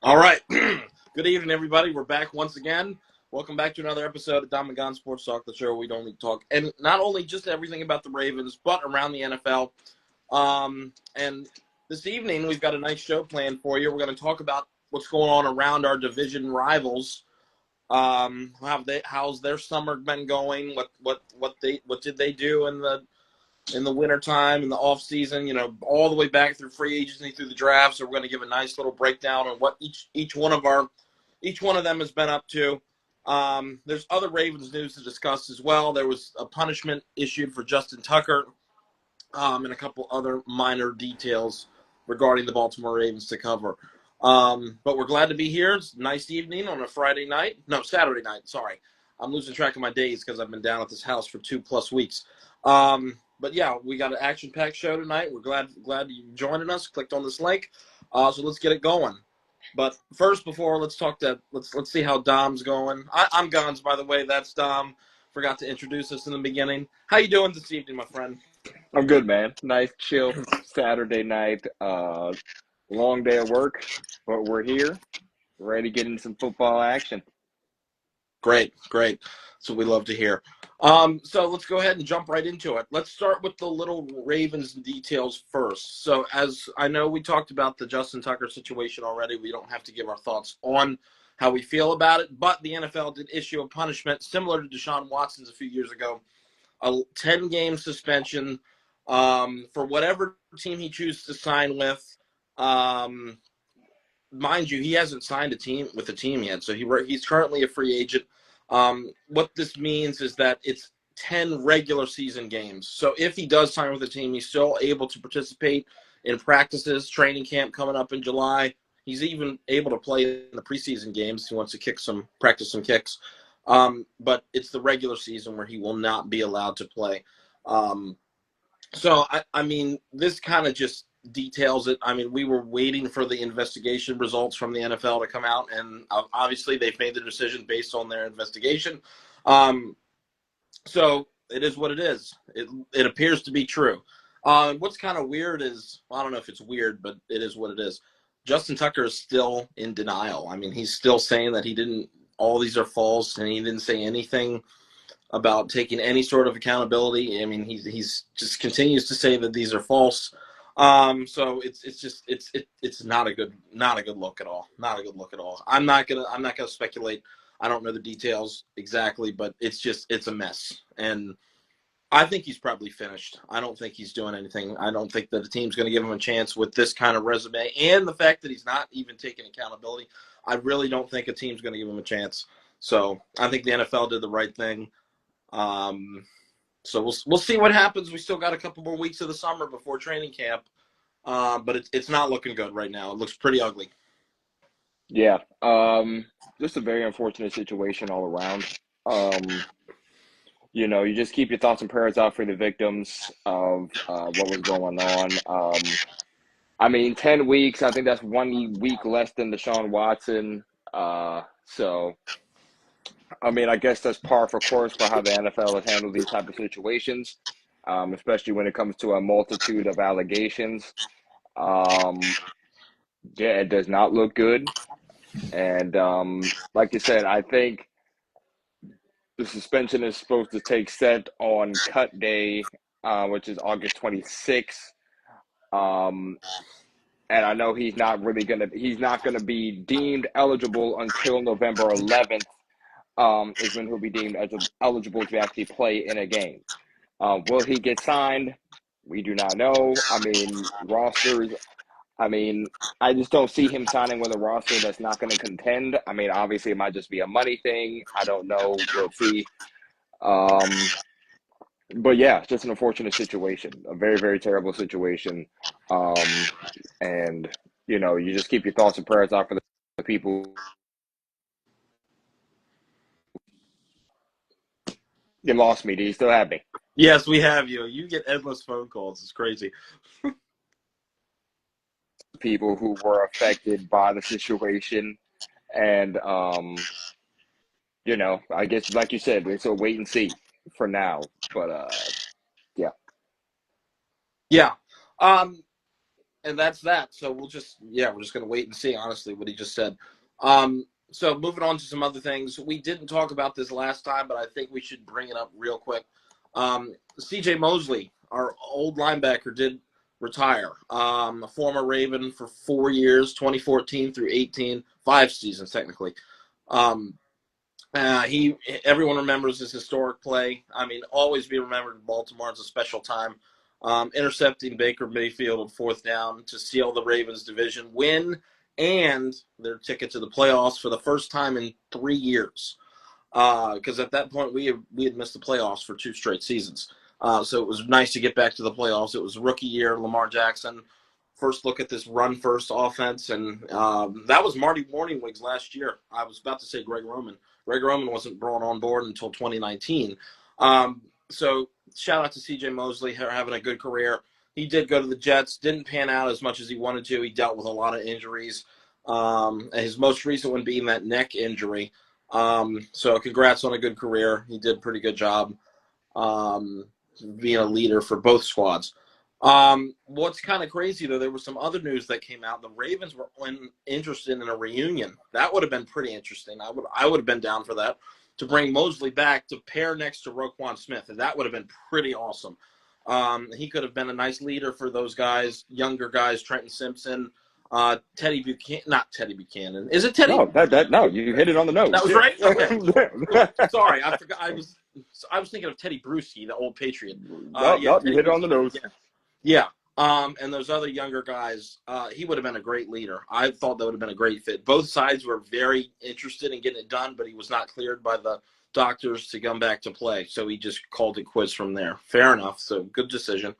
All right. Good evening, everybody. We're back once again. Welcome back to another episode of Dom and Gonz Sports Talk, the show where we don't talk, and not only just everything about the Ravens, but around the NFL. And this evening, we've got a nice show planned for you. We're going to talk about what's going on around our division rivals. How's their summer been going? What did they do in the wintertime, in the off season, all the way back through free agency, through the draft. So we're going to give a nice little breakdown on what each one of them has been up to. There's other Ravens news to discuss as well. There was a punishment issued for Justin Tucker, and a couple other minor details regarding the Baltimore Ravens to cover. But we're glad to be here. It's a nice evening on a Saturday night. Sorry. I'm losing track of my days because I've been down at this house for 2+ weeks. But yeah, we got an action-packed show tonight. We're glad you joining us. Clicked on this link, so let's get it going. But first, let's see how Dom's going. I'm Gonz, by the way. That's Dom. Forgot to introduce us in the beginning. How you doing this evening, my friend? I'm good, man. Nice, chill Saturday night. Long day of work, but we're here, ready to get into some football action. Great. That's what we love to hear. So let's go ahead and jump right into it. Let's start with the little Ravens details first. So as I know, we talked about the Justin Tucker situation already. We don't have to give our thoughts on how we feel about it, but the NFL did issue a punishment similar to Deshaun Watson's a few years ago, a 10-game suspension for whatever team he chooses to sign with. Mind you, he hasn't signed with a team yet, so he's currently a free agent. What this means is that it's 10 regular season games. So if he does sign with a team, he's still able to participate in practices, training camp coming up in July. He's even able to play in the preseason games. He wants to practice some kicks. But it's the regular season where he will not be allowed to play. So, I mean, this kind of just details it. I mean, we were waiting for the investigation results from the NFL to come out, and obviously they've made the decision based on their investigation. So it is what it is. It appears to be true. What's kind of weird is, I don't know if it's weird, but it is what it is. Justin Tucker is still in denial. I mean, he's still saying that all these are false, and he didn't say anything about taking any sort of accountability. I mean, he's just continues to say that these are false. So it's not a good look at all. Not a good look at all. I'm not gonna speculate. I don't know the details exactly, but it's a mess. And I think he's probably finished. I don't think he's doing anything. I don't think that the team's going to give him a chance with this kind of resume and the fact that he's not even taking accountability. I really don't think a team's going to give him a chance. So I think the NFL did the right thing. So we'll see what happens. We still got a couple more weeks of the summer before training camp, but it's not looking good right now. It looks pretty ugly. Yeah, just a very unfortunate situation all around. You just keep your thoughts and prayers out for the victims of what was going on. I mean, 10 weeks, I think that's 1 week less than Deshaun Watson. So, I mean, I guess that's par for course for how the NFL has handled these type of situations, especially when it comes to a multitude of allegations. Yeah, it does not look good. And like you said, I think the suspension is supposed to take set on cut day, which is August 26th. And I know he's not gonna be deemed eligible until November 11th. Is when he'll be deemed eligible to actually play in a game. Will he get signed? We do not know. I mean, I just don't see him signing with a roster that's not going to contend. I mean, obviously, it might just be a money thing. I don't know. We'll see. But yeah, it's just an unfortunate situation, a very, very terrible situation. And you just keep your thoughts and prayers out for the people. You lost me. Do you still have me? Yes, we have you. You get endless phone calls. It's crazy. People who were affected by the situation. And, I guess, like you said, it's a wait and see for now. But, yeah. Yeah. and that's that. So we're just going to wait and see, honestly, what he just said. So moving on to some other things. We didn't talk about this last time, but I think we should bring it up real quick. C.J. Mosley, our old linebacker, did retire. A former Raven for 4 years, 2014 through 18, 5 seasons technically. Everyone remembers his historic play. I mean, always be remembered in Baltimore as a special time. Intercepting Baker Mayfield on 4th down to seal the Ravens division win and their ticket to the playoffs for the first time in 3 years. Because at that point we had missed the playoffs for 2 straight seasons. So it was nice to get back to the playoffs. It was rookie year, Lamar Jackson. First look at this run-first offense, and that was Marty Morningwig's last year. I was about to say Greg Roman. Greg Roman wasn't brought on board until 2019. So shout out to C.J. Mosley having a good career. He did go to the Jets, didn't pan out as much as he wanted to. He dealt with a lot of injuries. His most recent one being that neck injury. So congrats on a good career. He did a pretty good job being a leader for both squads. What's kind of crazy, though, there was some other news that came out. The Ravens were interested in a reunion. That would have been pretty interesting. I would have been down for that, to bring Mosley back to pair next to Roquan Smith, and that would have been pretty awesome. He could have been a nice leader for those guys, younger guys, Trenton Simpson, Teddy Buchanan. Not Teddy Buchanan. Is it Teddy? No, you hit it on the nose. That was right? Okay. Sorry, I forgot. I was thinking of Teddy Bruschi, the old Patriot. You hit it on the nose. Yeah. And those other younger guys, he would have been a great leader. I thought that would have been a great fit. Both sides were very interested in getting it done, but he was not cleared by the doctors to come back to play. So he just called it quits from there. Fair enough. So good decision.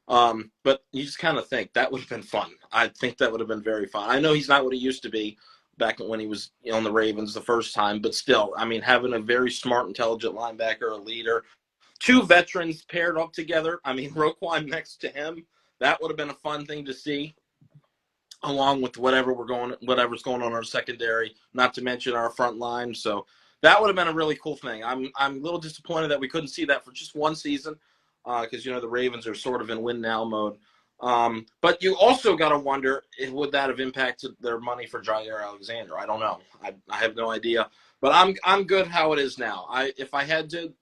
But you just kind of think that would have been fun. I think that would have been very fun. I know he's not what he used to be back when he was on the Ravens the first time, but still, I mean, having a very smart, intelligent linebacker, a leader, 2 veterans paired up together. I mean, Roquan next to him, that would have been a fun thing to see, along with whatever's going on in our secondary, not to mention our front line. So that would have been a really cool thing. I'm a little disappointed that we couldn't see that for just 1 season, because the Ravens are sort of in win now mode. But you also got to wonder, would that have impacted their money for Jair Alexander? I don't know. I have no idea. But I'm good how it is now. If I had to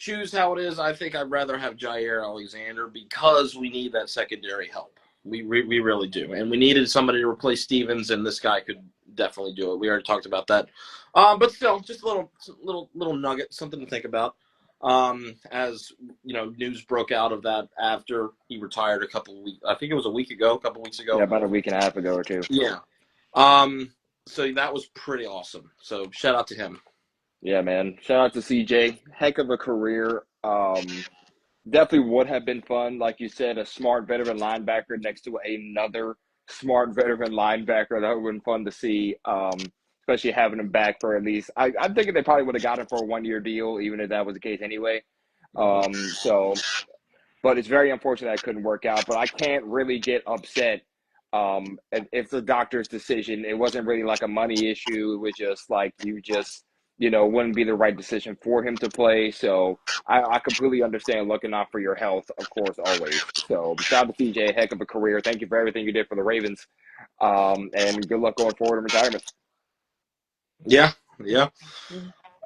choose how it is, I think I'd rather have Jair Alexander, because we need that secondary help. We really do. And we needed somebody to replace Stevens, and this guy could definitely do it. We already talked about that. But still, just a little nugget, something to think about. As news broke out of that after he retired a couple of weeks. I think it was a weeks ago. Yeah, about a week and a half ago or 2. Yeah. So that was pretty awesome. So shout out to him. Yeah, man. Shout out to CJ. Heck of a career. Definitely would have been fun. Like you said, a smart veteran linebacker next to another smart veteran linebacker. That would have been fun to see, especially having him back for at least – I'm thinking they probably would have got him for a 1-year deal, even if that was the case anyway. But it's very unfortunate that couldn't work out. But I can't really get upset if the doctor's decision. It wasn't really like a money issue. It was just like wouldn't be the right decision for him to play. So I completely understand looking out for your health, of course, always. So shout out to CJ, heck of a career. Thank you for everything you did for the Ravens. And good luck going forward in retirement. Yeah.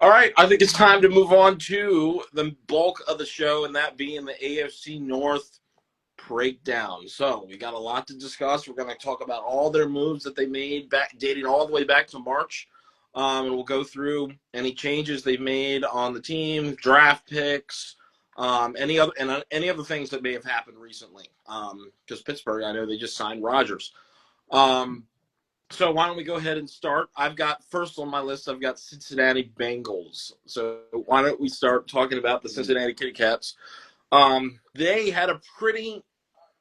All right, I think it's time to move on to the bulk of the show, and that being the AFC North breakdown. So we got a lot to discuss. We're going to talk about all their moves that they made dating all the way back to March. And we'll go through any changes they've made on the team, draft picks, any other things that may have happened recently. Because Pittsburgh, I know they just signed Rodgers. So why don't we go ahead and start? First on my list, I've got Cincinnati Bengals. So why don't we start talking about the Cincinnati Kitty Cats? They had a pretty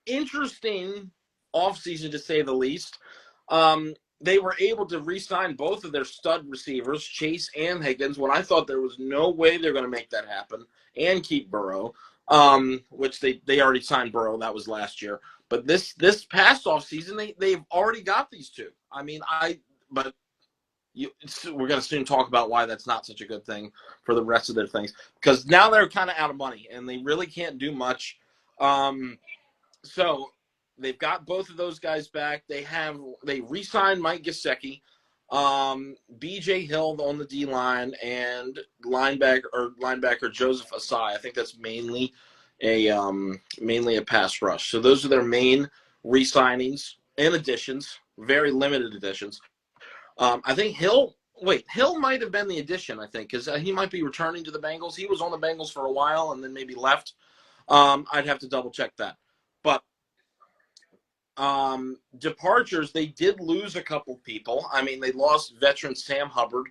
interesting offseason, to say the least. They were able to re-sign both of their stud receivers, Chase and Higgins, when I thought there was no way they're going to make that happen, and keep Burrow, which they already signed Burrow. That was last year. But this past offseason, they've already got these 2. I mean, we're going to soon talk about why that's not such a good thing for the rest of their things, because now they're kind of out of money, and they really can't do much. So they've got both of those guys back. They re-signed Mike Gesicki, B.J. Hill on the D line, and linebacker Joseph Asai. I think that's mainly a pass rush. So those are their main re-signings and additions, very limited additions. I think Hill might have been the addition, I think, because he might be returning to the Bengals. He was on the Bengals for a while and then maybe left. I'd have to double check that. But departures, they did lose a couple people. I mean, they lost veteran Sam Hubbard.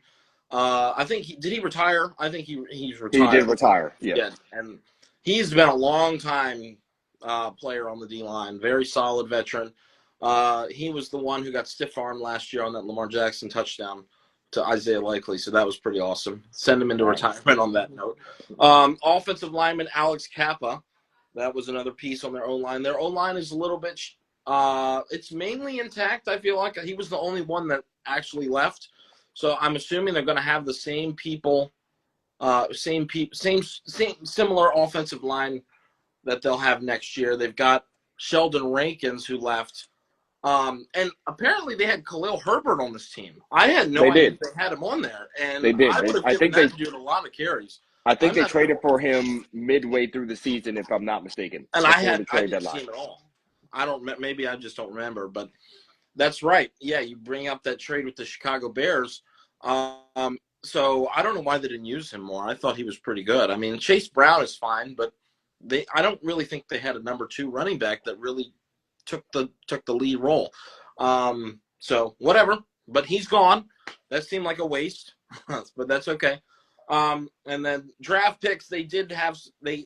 I think did he retire? I think he's retired. He did retire. Yeah. Yeah, and he's been a long time player on the D line. Very solid veteran. He was the one who got stiff arm last year on that Lamar Jackson touchdown to Isaiah Likely, so that was pretty awesome. Send him into retirement on that note. Offensive lineman Alex Kappa, that was another piece on their O-line. Their O-line is a little bit it's mainly intact. I feel like he was the only one that actually left. So I'm assuming they're going to have the same people, similar offensive line that they'll have next year. They've got Sheldon Rankins who left. And apparently they had Khalil Herbert on this team. I had no idea they had him on there. And they did. I would have given that dude a lot of carries. I think they traded for him midway through the season, if I'm not mistaken. And I didn't see him at all. Maybe I just don't remember, but that's right. Yeah, you bring up that trade with the Chicago Bears. So I don't know why they didn't use him more. I thought he was pretty good. I mean, Chase Brown is fine, but I don't really think they had a number 2 running back that really took the lead role. So whatever, but he's gone. That seemed like a waste, but that's okay. And then draft picks, they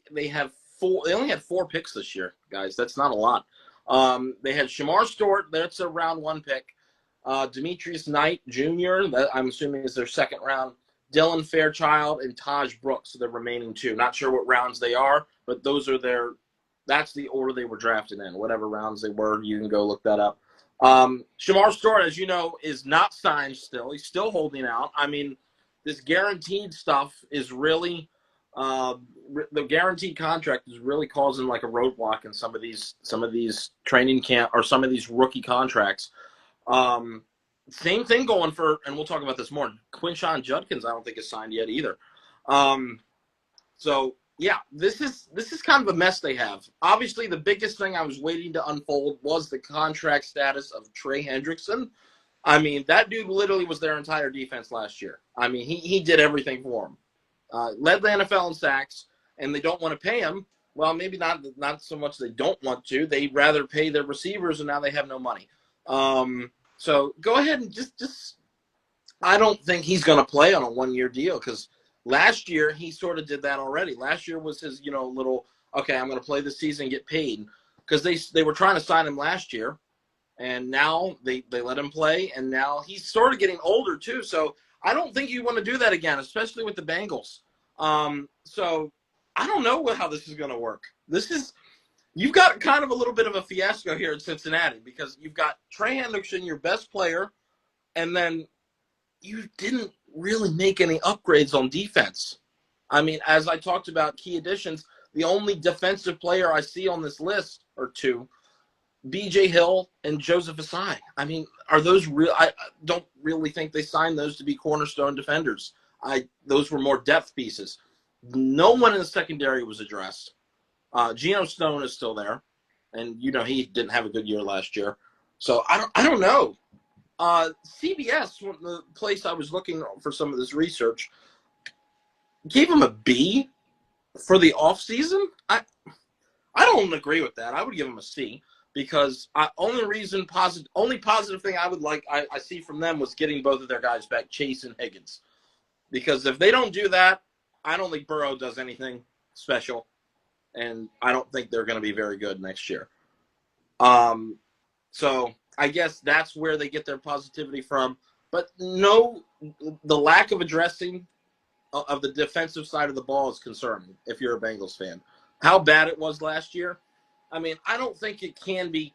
only had 4 picks this year, guys. That's not a lot. They had Shamar Stewart, that's a round 1 pick. Demetrius Knight Jr., that I'm assuming is their second round. Dylan Fairchild and Taj Brooks, the remaining 2. Not sure what rounds they are, but that's the order they were drafted in. Whatever rounds they were, you can go look that up. Shamar Stewart, as you know, is not signed still. He's still holding out. I mean, this guaranteed stuff is really the guaranteed contract is really causing like a roadblock in some of these training camp or some of these rookie contracts. Same thing going for, and we'll talk about this more. Quinshon Judkins, I don't think is signed yet either. So yeah, this is kind of a mess they have. Obviously, the biggest thing I was waiting to unfold was the contract status of Trey Hendrickson. I mean, that dude literally was their entire defense last year. I mean, he did everything for them. Led the NFL in sacks, and they don't want to pay him. Well, maybe not so much they don't want to. They'd rather pay their receivers, and now they have no money. So go ahead and just I don't think he's going to play on a 1-year deal because last year he sort of did that already. Last year was his, little, okay, I'm going to play this season and get paid because they were trying to sign him last year, and now they let him play, and now he's sort of getting older too. So I don't think you want to do that again, especially with the Bengals. So I don't know how this is going to work. You've got kind of a little bit of a fiasco here in Cincinnati because you've got Trey Hendrickson, your best player, and then you didn't really make any upgrades on defense. I mean, as I talked about key additions, the only defensive player I see on this list are 2, B.J. Hill and Joseph Asai. I mean, are those real? I don't really think they signed those to be cornerstone defenders. Those were more depth pieces. No one in the secondary was addressed. Geno Stone is still there, and he didn't have a good year last year. So I don't know. CBS, the place I was looking for some of this research, gave him a B for the offseason. I don't agree with that. I would give him a C because only positive thing I see from them was getting both of their guys back, Chase and Higgins. Because if they don't do that, I don't think Burrow does anything special. And I don't think they're going to be very good next year. So I guess that's where they get their positivity from. But no, the lack of addressing of the defensive side of the ball is concerning if you're a Bengals fan. How bad it was last year, I mean, I don't think it can be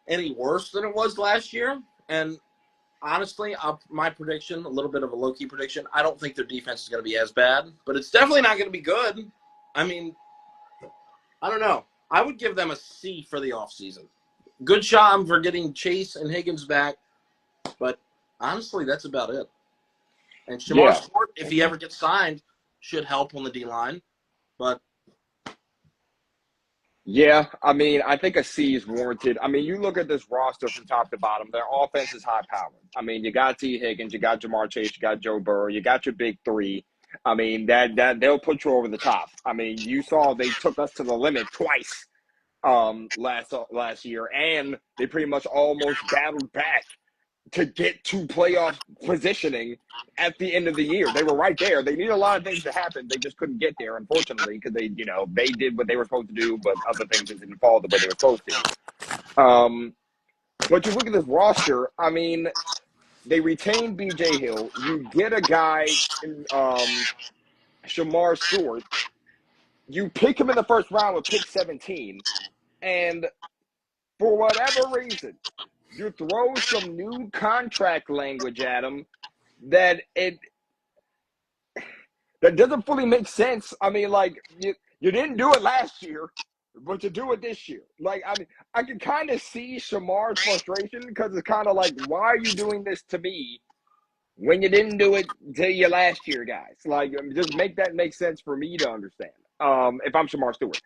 any worse than it was last year. And honestly, my prediction, a little bit of a low-key prediction, I don't think their defense is going to be as bad. But it's definitely not going to be good. I mean, I don't know. I would give them a C for the offseason. good job for getting Chase and Higgins back, but honestly, that's about it. And Shamar Yeah. Stewart, if he ever gets signed, should help on the D line. But Yeah, I mean, I think a C is warranted. I mean, you look at this roster from top to bottom, their offense is high powered. I mean, you got T. Higgins, you got Jamar Chase, you got Joe Burrow, you got your big three. I mean, that they'll put you over the top. I mean, you saw they took us to the limit twice last year, and they pretty much almost battled back to get to playoff positioning at the end of the year. They were right there. They needed a lot of things to happen. They just couldn't get there, unfortunately, because they did what they were supposed to do, but other things just didn't fall the way they were supposed to. But you look at this roster. I mean, they retained B.J. Hill. You get a guy in Shamar Stewart. You pick him in the first round with pick 17, and for whatever reason, you throw some new contract language at him that doesn't fully make sense. I mean, like you didn't do it last year, but you do it this year. Like, I mean, I can kind of see Shamar's frustration because it's kind of like, why are you doing this to me when you didn't do it to you last year, guys? Like, just make that make sense for me to understand. If I'm Shamar Stewart,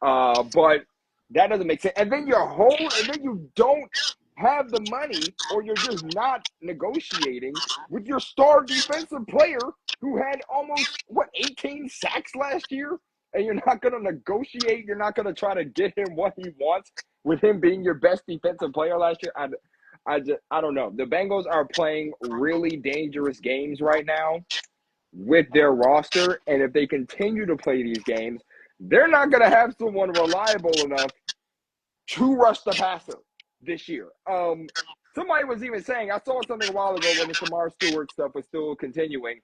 but that doesn't make sense. And then you don't have the money, or you're just not negotiating with your star defensive player who had almost 18 sacks last year, and you're not going to negotiate. You're not going to try to get him what he wants with him being your best defensive player last year. I don't know. The Bengals are playing really dangerous games right now with their roster, and if they continue to play these games, they're not going to have someone reliable enough to rush the passer this year. Somebody was even saying, I saw something a while ago when the Shamar Stewart stuff was still continuing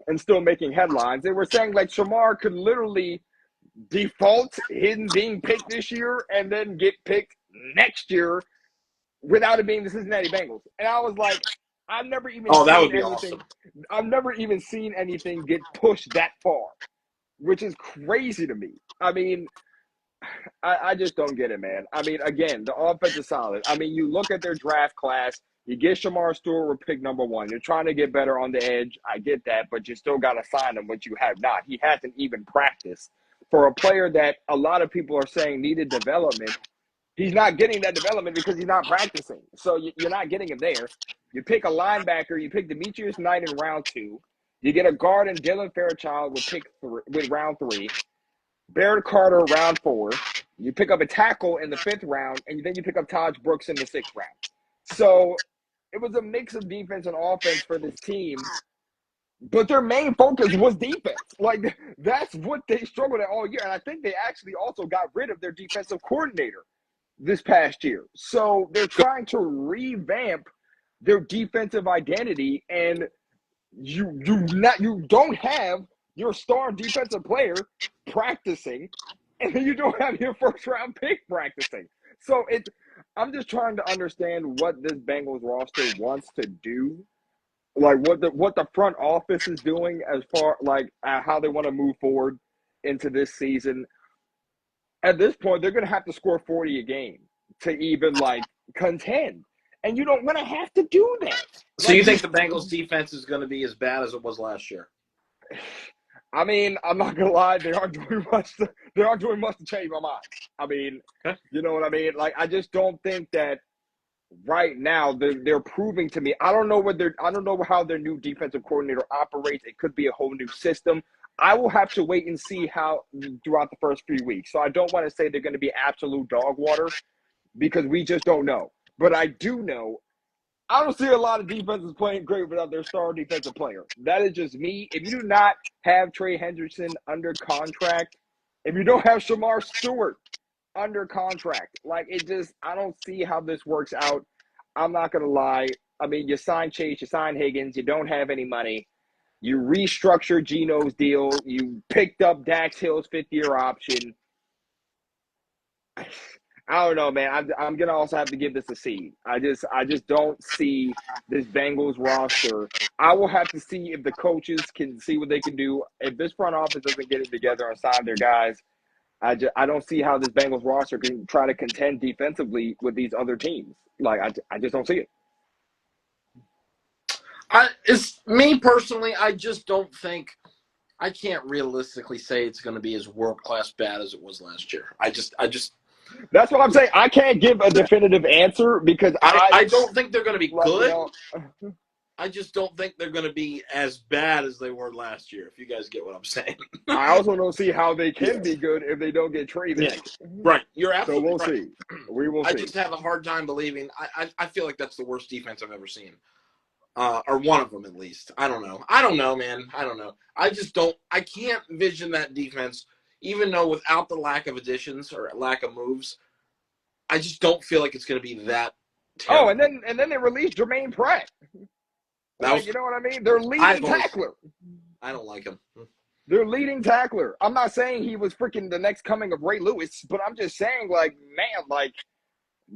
and still making headlines. They were saying like Shamar could literally default him being picked this year and then get picked next year without it being the Cincinnati Bengals. And I was like, I've never even that seen would be awesome. anything. I've never even seen anything get pushed that far, which is crazy to me. I mean, I just don't get it, man. I mean, again, the offense is solid. I mean, you look at their draft class, you get Shamar Stewart with pick number 1. You're trying to get better on the edge. I get that, but you still got to sign him, which you have not. He hasn't even practiced. For a player that a lot of people are saying needed development, he's not getting that development because he's not practicing. So you're not getting him there. You pick a linebacker. You pick Demetrius Knight in round 2. You get a guard in Dylan Fairchild with round 3. Barrett Carter round 4. You pick up a tackle in the 5th round, and then you pick up Taj Brooks in the 6th round. So it was a mix of defense and offense for this team, but their main focus was defense. Like, that's what they struggled at all year. And I think they actually also got rid of their defensive coordinator this past year. So they're trying to revamp their defensive identity, and you don't have your star defensive player practicing, and then you don't have your first round pick practicing. So I'm just trying to understand what this Bengals roster wants to do, like what the front office is doing as far like how they want to move forward into this season. At this point, they're going to have to score 40 a game to even like contend, and you don't want to have to do that. So you Like think the Bengals defense is going to be as bad as it was last year? I mean, I'm not gonna lie, they aren't doing much. They aren't doing much to change my mind. I mean, Okay. you know what I mean? Like, I just don't think that right now they're proving to me. I don't know how their new defensive coordinator operates. It could be a whole new system. I will have to wait and see how throughout the first few weeks. So I don't want to say they're going to be absolute dog water because we just don't know. But I do know I don't see a lot of defenses playing great without their star defensive player. That is just me. If you do not have Trey Hendrickson under contract, if you don't have Shamar Stewart under contract, like I don't see how this works out. I'm not going to lie. I mean, you sign Chase, you sign Higgins, you don't have any money. You restructure Geno's deal. You picked up Dax Hill's 5th-year option. I don't know, man. I'm gonna also have to give this a C. I just don't see this Bengals roster. I will have to see if the coaches can see what they can do. If this front office doesn't get it together and sign their guys, I don't see how this Bengals roster can try to contend defensively with these other teams. Like I just don't see it. It's me personally. I just don't think. I can't realistically say it's going to be as world class bad as it was last year. I just. That's what I'm saying. I can't give a definitive answer because I don't think they're going to be like, good. I just don't think they're going to be as bad as they were last year, if you guys get what I'm saying. I also don't see how they can be good if they don't get traded. Yeah. Right. You're absolutely right. So we'll see. We will see. I just have a hard time believing. I feel like that's the worst defense I've ever seen. Or one of them at least. I don't know, man. I don't know. I just don't. I can't envision that defense, even though without the lack of additions or lack of moves, I just don't feel like it's going to be that terrible. Oh, and then they released Jermaine Pratt. Like, you know what I mean? They're leading tackler. I don't like him. They're leading tackler. I'm not saying he was freaking the next coming of Ray Lewis, but I'm just saying, like, man, like,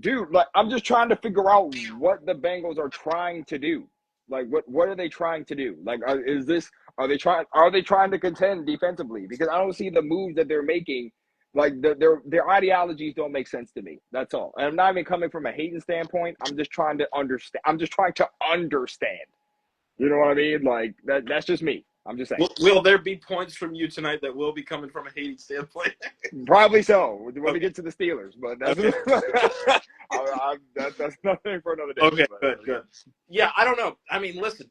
dude, like, I'm just trying to figure out what the Bengals are trying to do. Like, what are they trying to do? Like, are they trying to contend defensively? Because I don't see the moves that they're making. Like, their ideologies don't make sense to me. That's all. And I'm not even coming from a hating standpoint. I'm just trying to understand. You know what I mean? Like, that's just me. I'm just saying. Will there be points from you tonight that will be coming from a hating standpoint? Probably so when we get to the Steelers, but that's that's nothing for another day. Okay, good. Yeah, I don't know. I mean, listen,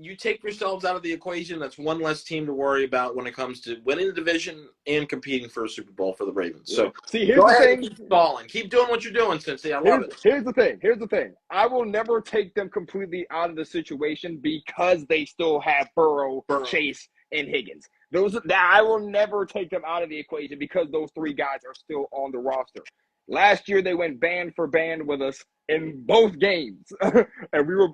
you take yourselves out of the equation. That's one less team to worry about when it comes to winning the division and competing for a Super Bowl for the Ravens. So, see, here's the thing. Keep stalling. Keep doing what you're doing, Cincy. I love it. Here's the thing. I will never take them completely out of the situation because they still have Burrow, Chase, and Higgins. I will never take them out of the equation because those three guys are still on the roster. Last year they went band for band with us in both games, and we were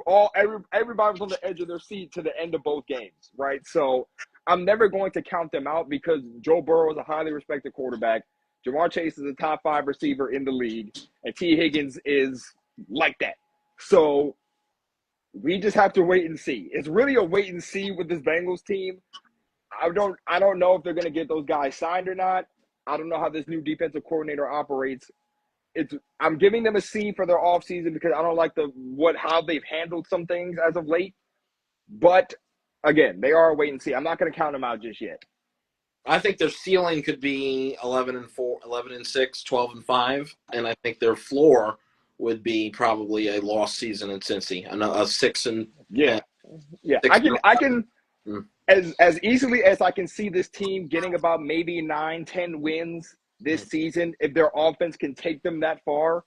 everybody was on the edge of their seat to the end of both games, right? So I'm never going to count them out because Joe Burrow is a highly respected quarterback. Jamar Chase is a top 5 receiver in the league, and T. Higgins is like that. So we just have to wait and see. It's really a wait and see with this Bengals team. I don't know if they're going to get those guys signed or not. I don't know how this new defensive coordinator operates. I'm giving them a C for their offseason because I don't like how they've handled some things as of late. But again, they are a wait and see. I'm not going to count them out just yet. I think their ceiling could be 11-4, 11-6, 12-5, and I think their floor would be probably a lost season in Cincy, a 6 and yeah. I can as easily as I can see this team getting about maybe 9-10 wins this season. If their offense can take them that far,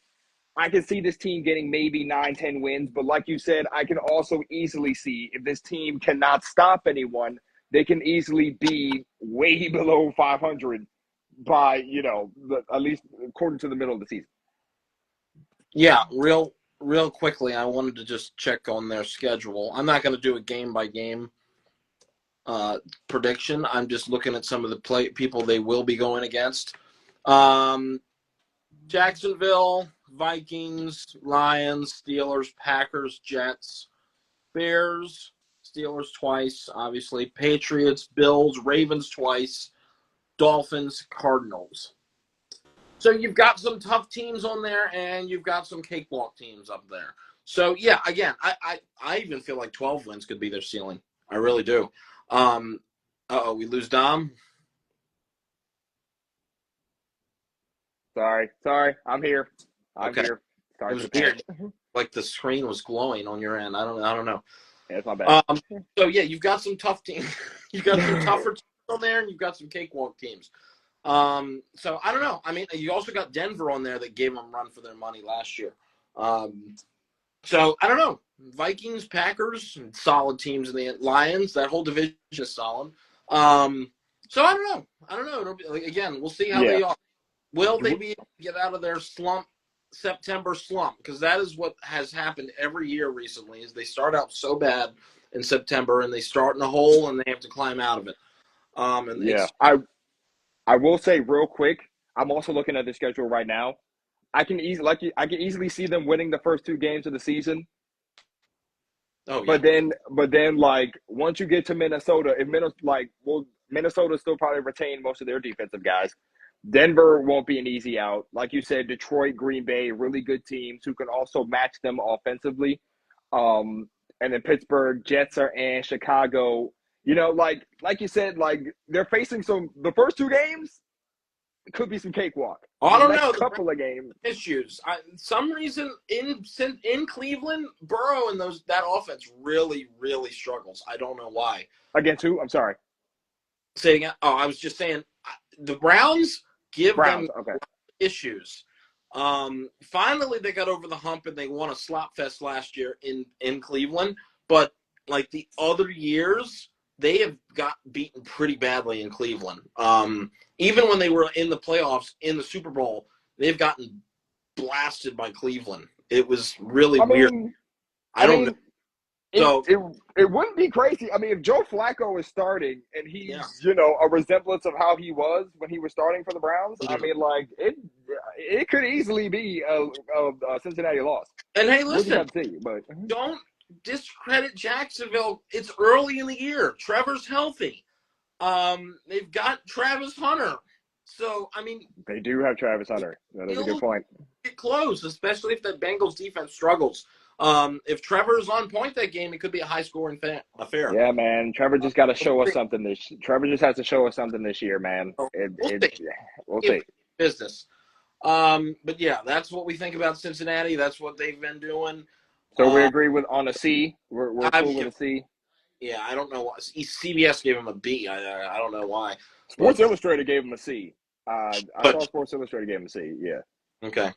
I can see this team getting maybe 9-10 wins. But like you said, I can also easily see if this team cannot stop anyone, they can easily be way below 500 by, at least according to the middle of the season. Yeah, real quickly, I wanted to just check on their schedule. I'm not going to do a game-by-game prediction. I'm just looking at some of the people they will be going against. Jacksonville, Vikings, Lions, Steelers, Packers, Jets, Bears, Steelers twice, obviously, Patriots, Bills, Ravens twice, Dolphins, Cardinals. So you've got some tough teams on there, and you've got some cakewalk teams up there. So, yeah, again, I even feel like 12 wins could be their ceiling. I really do. We lose Dom? Sorry. I'm here. I'm here. Sorry. It was weird. Like the screen was glowing on your end. I don't know. Yeah, it's not bad. So yeah, you've got some tough teams. You've got some tougher teams on there, and you've got some cakewalk teams. So I don't know. I mean, you also got Denver on there that gave them a run for their money last year. So I don't know. Vikings, Packers, solid teams in the Lions. That whole division is solid. So I don't know. Again, we'll see how they are. Will they be able to get out of their September slump? Because that is what has happened every year recently. Is they start out so bad in September and they start in a hole and they have to climb out of it. I will say real quick. I'm also looking at the schedule right now. I can easily see them winning the first 2 games of the season. Oh, yeah. But then, like once you get to Minnesota, Minnesota still probably retain most of their defensive guys. Denver won't be an easy out. Like you said, Detroit, Green Bay, really good teams who can also match them offensively. And then Pittsburgh, Jets are in. Chicago, like you said, like they're facing the first two games could be some cakewalk. I The don't know. next couple of games. Issues. Some reason in Cleveland, Burrow and that offense really, really struggles. I don't know why. Against who? I'm sorry. Say it again. Oh, I was just saying the Browns give them Okay. issues. Finally, they got over the hump and they won a slop fest last year in Cleveland. But like the other years, they have got beaten pretty badly in Cleveland. Even when they were in the playoffs in the Super Bowl, they've gotten blasted by Cleveland. It was really weird. I don't know. So it wouldn't be crazy. I mean, if Joe Flacco is starting and he's a resemblance of how he was when he was starting for the Browns, I mean, like it could easily be a Cincinnati loss. And hey, listen, but don't discredit Jacksonville. It's early in the year. Trevor's healthy. They've got Travis Hunter. So, I mean, they do have Travis Hunter. That is a good point. Get close, especially if the Bengals defense struggles. If Trevor's on point that game, it could be a high-scoring affair. Yeah, man. Trevor just got to show us something. Trevor just has to show us something this year, man. We'll see. Business. But yeah, that's what we think about Cincinnati. That's what they've been doing. So we agree on a C. We're cool with a C. Yeah, I don't know why. CBS gave him a B. I don't know why. Sports Illustrated gave him a C. I saw Sports Illustrated gave him a C. Yeah. Okay.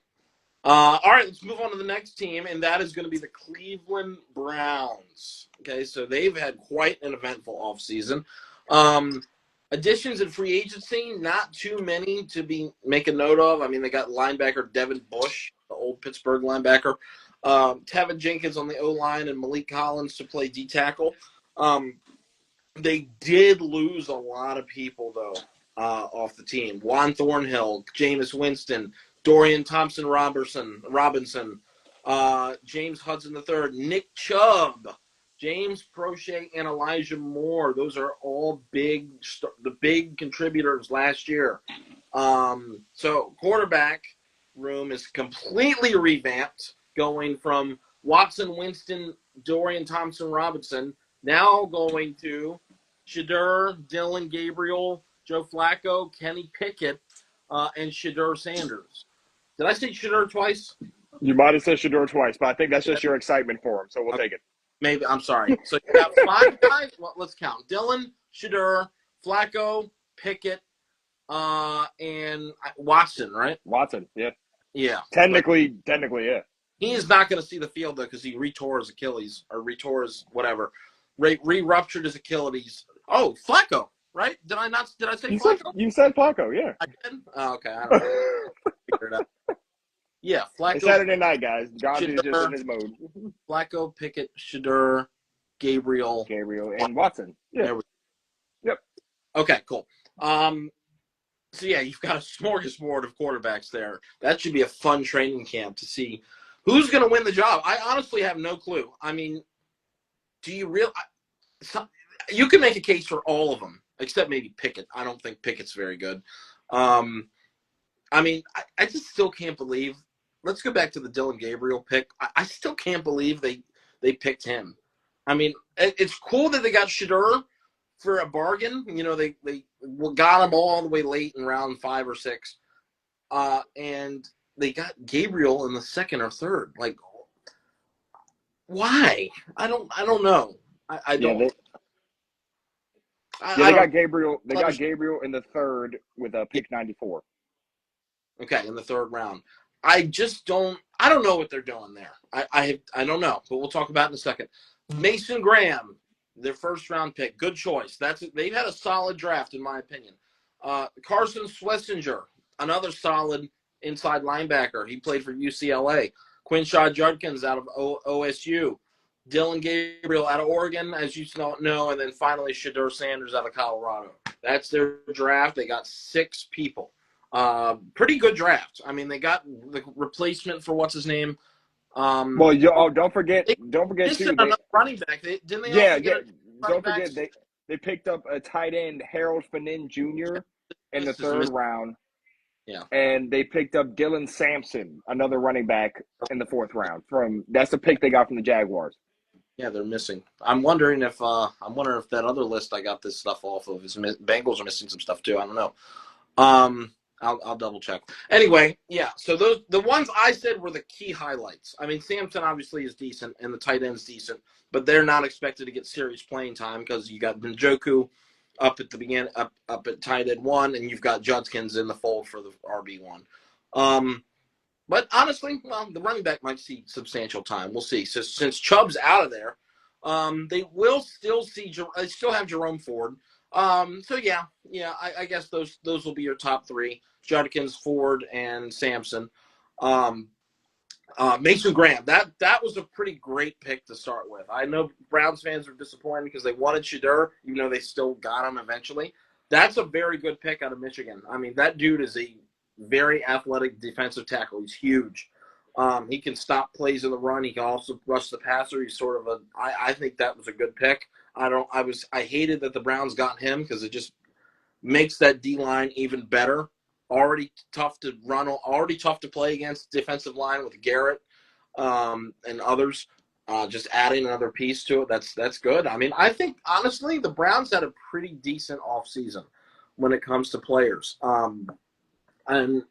All right, let's move on to the next team, and that is going to be the Cleveland Browns. Okay, so they've had quite an eventful offseason. Additions in free agency, not too many to make a note of. I mean, they got linebacker Devin Bush, the old Pittsburgh linebacker. Tevin Jenkins on the O-line and Malik Collins to play D-tackle. They did lose a lot of people, though, off the team. Juan Thornhill, Jameis Winston, Dorian Thompson-Robinson, James Hudson III, Nick Chubb, James Prochet, and Elijah Moore. Those are all the big contributors last year. So quarterback room is completely revamped, going from Watson, Winston, Dorian Thompson-Robinson, now going to Shedeur, Dylan Gabriel, Joe Flacco, Kenny Pickett, and Shedeur Sanders. Did I say Shedeur twice? You might have said Shedeur twice, but I think that's just your excitement for him, so we'll take it. Maybe. I'm sorry. So you got 5 guys? Well, let's count. Dylan, Shedeur, Flacco, Pickett, and Watson, right? Watson, yeah. Yeah. Technically, yeah. He is not going to see the field, though, because he retore his Achilles or retore his whatever. Re-ruptured his Achilles. Oh, Flacco, right? Did I say Flacco? You said Flacco, yeah. I did? Oh, okay. I don't know. Figure it out. Yeah, Flacco. It's Saturday night, guys. Gonz is just in his mode. Flacco, Pickett, Shedeur, Gabriel, and Watson. Yeah. Yep. Okay, cool. So, yeah, you've got a smorgasbord of quarterbacks there. That should be a fun training camp to see who's going to win the job. I honestly have no clue. I mean, do you realize – you can make a case for all of them, except maybe Pickett. I don't think Pickett's very good. I mean, I just still can't believe – let's go back to the Dylan Gabriel pick. I still can't believe they picked him. I mean, it's cool that they got Shedeur for a bargain. You know, they got him all the way late in round 5 or 6. And they got Gabriel in the 2nd or 3rd. Like, why? I don't know. I don't. They got Gabriel. They got Gabriel in the 3rd with a pick 94. Okay, in the 3rd round. I don't know what they're doing there. I don't know, but we'll talk about it in a second. Mason Graham, their 1st round pick, good choice. They've had a solid draft in my opinion. Carson Schlesinger, another solid inside linebacker. He played for UCLA. Quinshaw Judkins out of OSU. Dylan Gabriel out of Oregon, as you know, and then finally Shedeur Sanders out of Colorado. That's their draft. They got 6 people. Pretty good draft. I mean, they got the replacement for what's his name. Don't forget too. Running back. Didn't they? Yeah. Don't forget they picked up a tight end, Harold Fanin Jr. in the 3rd round. and they picked up Dylan Sampson, another running back in the 4th round. That's the pick they got from the Jaguars. Yeah, they're missing. I'm wondering if that other list I got this stuff off of is Bengals are missing some stuff too. I don't know. I'll double check. Anyway, yeah. So the ones I said were the key highlights. I mean, Sampson obviously is decent, and the tight end's decent, but they're not expected to get serious playing time because you got Njoku up at the beginning, up at tight end 1, and you've got Judkins in the fold for the RB1. But honestly, well, the running back might see substantial time. We'll see. So since Chubb's out of there, they will still have Jerome Ford. So yeah, I guess those will be your top 3: Judkins, Ford, and Sampson. Mason Graham, that was a pretty great pick to start with. I know Browns fans are disappointed because they wanted Shadur, even though they still got him eventually. That's a very good pick out of Michigan. I mean, that dude is a very athletic defensive tackle. He's huge. He can stop plays in the run. He can also rush the passer. He's sort of I think that was a good pick. I hated that the Browns got him because it just makes that D-line even better. Already tough to run, already tough to play against defensive line with Garrett and others. Just adding another piece to it, that's good. I mean, I think, honestly, the Browns had a pretty decent offseason when it comes to players. And,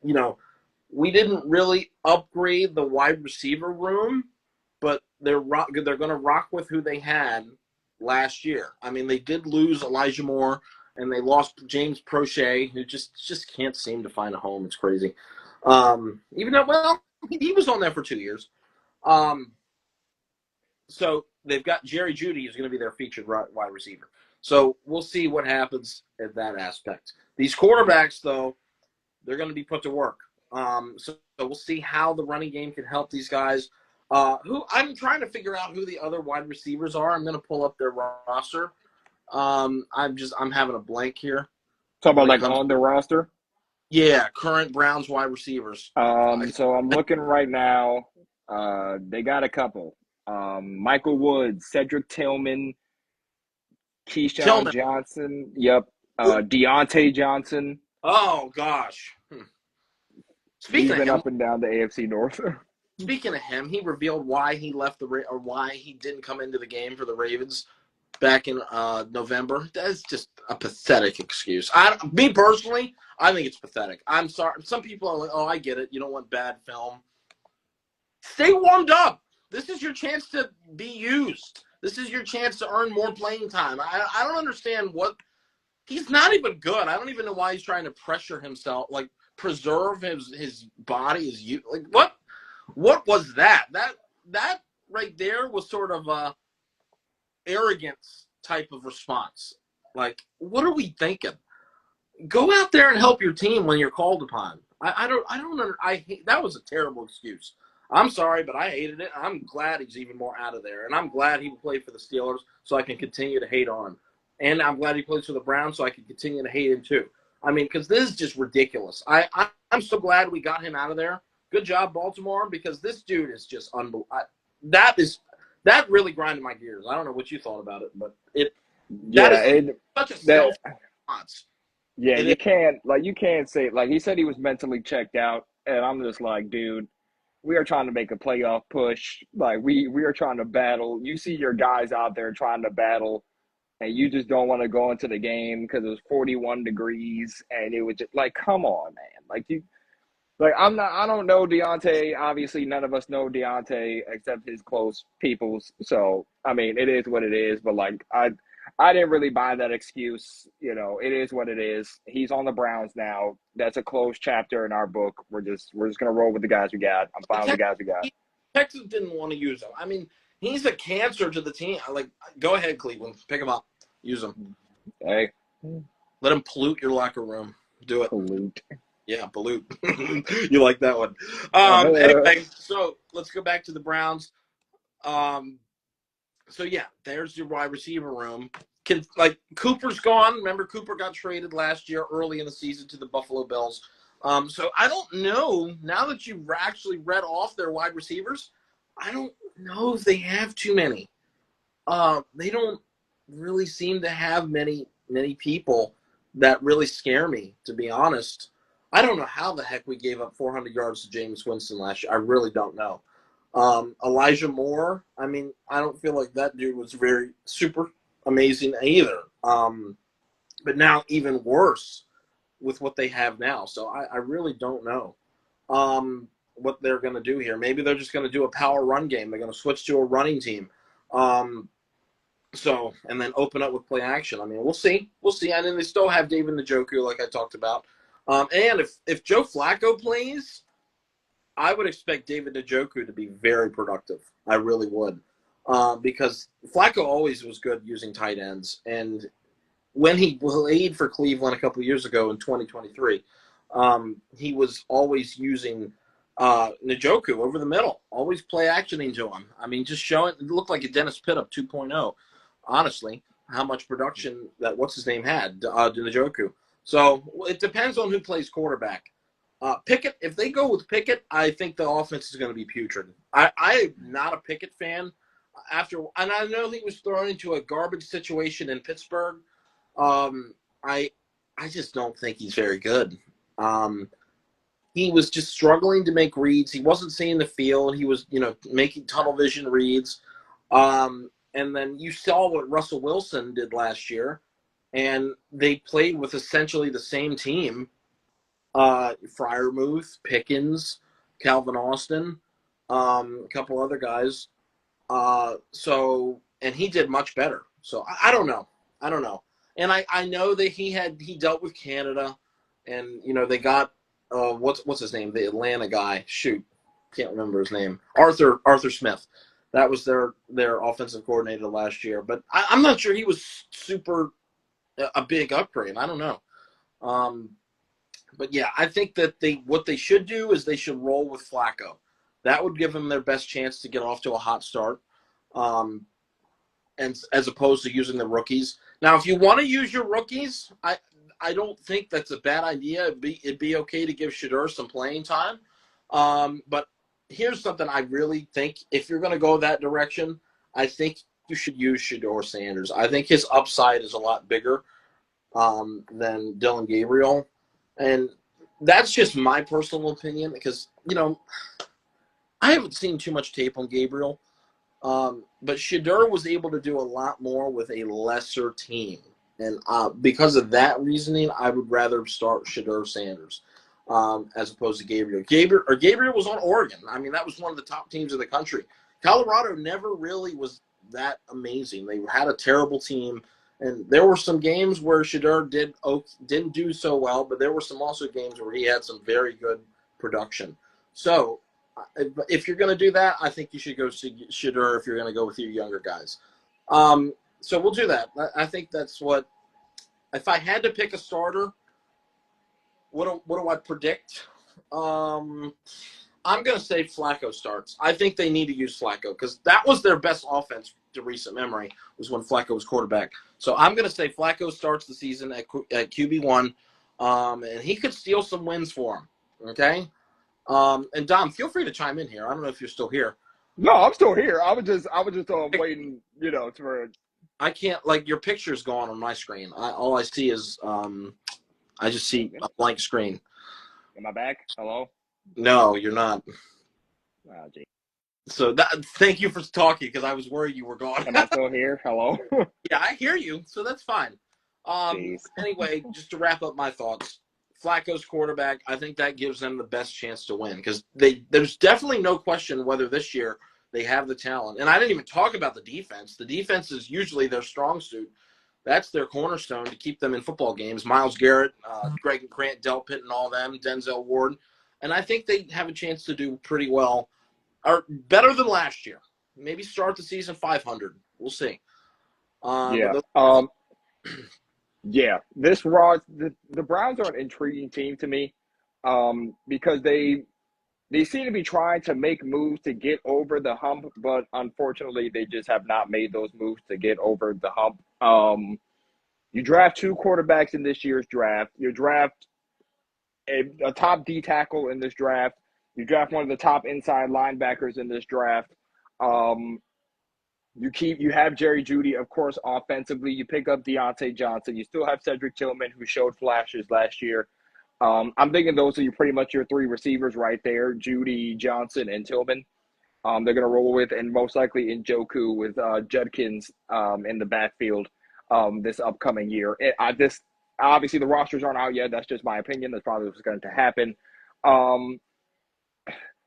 we didn't really upgrade the wide receiver room, but they're going to rock with who they had last year. I mean, they did lose Elijah Moore, and they lost James Prochet, who just can't seem to find a home. It's crazy. Even though, well, he was on there for 2 years. So they've got Jerry Jeudy, who's going to be their featured wide receiver. So we'll see what happens at that aspect. These quarterbacks, though, they're going to be put to work. So we'll see how the running game can help these guys. Who I'm trying to figure out who the other wide receivers are. I'm going to pull up their roster. I'm having a blank here. Talk about like on the roster. Yeah, current Browns wide receivers. So I'm looking right now. They got a couple. Michael Woods, Cedric Tillman, Keyshawn Johnson. Yep. Deontay Johnson. Oh gosh. He's been up and down the AFC North. Speaking of him, he revealed why he left or why he didn't come into the game for the Ravens back in November. That's just a pathetic excuse. Me personally, I think it's pathetic. I'm sorry. Some people are like, "Oh, I get it. You don't want bad film." Stay warmed up. This is your chance to be used. This is your chance to earn more playing time. I don't understand what – he's not even good. I don't even know why he's trying to pressure himself, like preserve his body. Like what was that? That right there was sort of a arrogance type of response. Like, what are we thinking? Go out there and help your team when you're called upon. That was a terrible excuse. I'm sorry, but I hated it. I'm glad he's even more out of there. And I'm glad he played for the Steelers so I can continue to hate on him. And I'm glad he plays for the Browns so I can continue to hate him too. I mean, because this is just ridiculous. I'm so glad we got him out of there. Good job, Baltimore, because this dude is just unbelievable. That really grinded my gears. I don't know what you thought about it, but that is such a self-response. Yeah, you can't say, like, he said he was mentally checked out, and I'm just like, dude, we are trying to make a playoff push. Like, we are trying to battle. You see your guys out there trying to battle, and you just don't want to go into the game because it was 41 degrees, and it was just like, come on, man. I don't know Deontay. Obviously, none of us know Deontay except his close peoples. So, I mean, it is what it is. But, like, I didn't really buy that excuse. It is what it is. He's on the Browns now. That's a closed chapter in our book. We're just gonna roll with the guys we got. I'm fine with the guys we got. Texas didn't want to use him. I mean, he's a cancer to the team. Like, go ahead, Cleveland, pick him up, use him. Hey, let him pollute your locker room. Do it. Pollute. Yeah, pollute. You like that one. Anyway, so let's go back to the Browns. So, yeah, there's your wide receiver room. Cooper's gone. Remember, Cooper got traded last year early in the season to the Buffalo Bills. So I don't know. Now that you've actually read off their wide receivers, I don't know if they have too many. They don't really seem to have many people that really scare me, to be honest. I don't know how the heck we gave up 400 yards to James Winston last year. I really don't know. Elijah Moore, I mean, I don't feel like that dude was very super amazing either. But now even worse with what they have now. So I really don't know what they're going to do here. Maybe they're just going to do a power run game. They're going to switch to a running team. And then open up with play action. I mean, we'll see. We'll see. And then they still have David Njoku, like I talked about. And if Joe Flacco plays, I would expect David Njoku to be very productive. I really would. Because Flacco always was good using tight ends. And when he played for Cleveland a couple of years ago in 2023, he was always using Njoku over the middle, always play actioning to him. I mean, just showing it looked like a Dennis Pitta 2.0, honestly, how much production that what's his name had, Njoku. So it depends on who plays quarterback. Pickett, if they go with Pickett, I think the offense is going to be putrid. I'm not a Pickett fan. And I know he was thrown into a garbage situation in Pittsburgh. I just don't think he's very good. He was just struggling to make reads. He wasn't seeing the field. He was, making tunnel vision reads. And then you saw what Russell Wilson did last year, and they played with essentially the same team. Freiermuth, Pickens, Calvin Austin, a couple other guys. And he did much better. So I don't know. I don't know. And I know that he dealt with Canada, and they got what's his name, the Atlanta guy. Shoot, can't remember his name. Arthur Smith. That was their offensive coordinator last year. But I'm not sure he was super a big upgrade. I don't know. But yeah, I think that what they should do is they should roll with Flacco. That would give them their best chance to get off to a hot start. And as opposed to using the rookies. Now, if you want to use your rookies, I don't think that's a bad idea. It'd be okay to give Shedeur some playing time. But here's something I really think. If you're going to go that direction, I think you should use Shedeur Sanders. I think his upside is a lot bigger than Dylan Gabriel. And that's just my personal opinion because, I haven't seen too much tape on Gabriel. But Shedeur was able to do a lot more with a lesser team. And because of that reasoning, I would rather start Shedeur Sanders as opposed to Gabriel. Gabriel was on Oregon. I mean, that was one of the top teams in the country. Colorado never really was that amazing. They had a terrible team. And there were some games where Shedeur didn't do so well, but there were some also games where he had some very good production. So if you're going to do that, I think you should go see Shedeur if you're going to go with your younger guys. So we'll do that. I think that's what – if I had to pick a starter, what do I predict? I'm going to say Flacco starts. I think they need to use Flacco because that was their best offense to recent memory was when Flacco was quarterback. So I'm going to say Flacco starts the season at QB1, and he could steal some wins for him, okay? And Dom, feel free to chime in here. I don't know if you're still here. No, I'm still here. I was just waiting, for. I can't your picture's gone on my screen. All I see is I just see a blank screen. Am I back? Hello? No, you're not. Oh, gee. So thank you for talking because I was worried you were gone. Am I still here? Hello? Yeah, I hear you, so that's fine. Anyway, just to wrap up my thoughts, Flacco's quarterback, I think that gives them the best chance to win because there's definitely no question whether this year they have the talent. And I didn't even talk about the defense. The defense is usually their strong suit. That's their cornerstone to keep them in football games. Myles Garrett, Greg Grant, Delpit, and all them, Denzel Ward. And I think they have a chance to do pretty well, or better than last year. Maybe start the season 500. We'll see. Yeah. Yeah. The Browns are an intriguing team to me because they seem to be trying to make moves to get over the hump, but unfortunately, they just have not made those moves to get over the hump. You draft 2 quarterbacks in this year's draft. You draft a top D tackle in this draft. You draft one of the top inside linebackers in this draft. You have Jerry Jeudy, of course, offensively. You pick up Deontay Johnson. You still have Cedric Tillman, who showed flashes last year. I'm thinking those are pretty much your three receivers right there: Judy, Johnson, and Tillman. They're going to roll with, and most likely Njoku with Judkins in the backfield this upcoming year. Obviously the rosters aren't out yet. That's just my opinion. That's probably what's going to happen. Um,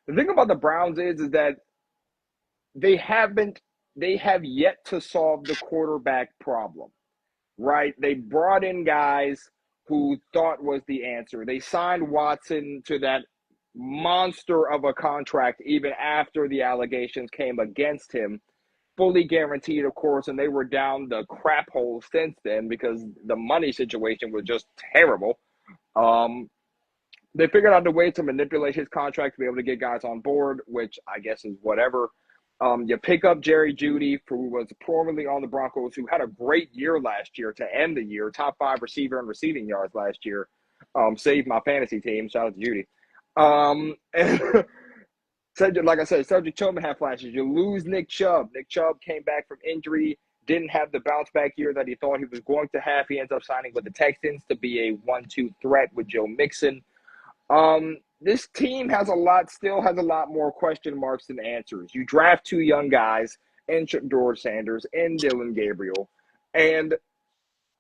the thing about the Browns is that they have yet to solve the quarterback problem. Right? They brought in guys who thought was the answer. They signed Watson to that monster of a contract even after the allegations came against him, fully guaranteed, of course, and they were down the crap hole since then because the money situation was just terrible. Um, they figured out a way to manipulate his contract to be able to get guys on board, which I guess is whatever. You pick up Jerry Jeudy, who was formerly on the Broncos, who had a great year last year to end the year, top 5 receiver and receiving yards last year. Saved my fantasy team. Shout out to Jeudy. And like I said, Cedric Tillman had flashes. You lose Nick Chubb. Nick Chubb came back from injury, didn't have the bounce back year that he thought he was going to have. He ends up signing with the Texans to be a 1-2 threat with Joe Mixon. This team still has a lot more question marks than answers. You draft 2 young guys, and George Sanders and Dylan Gabriel, and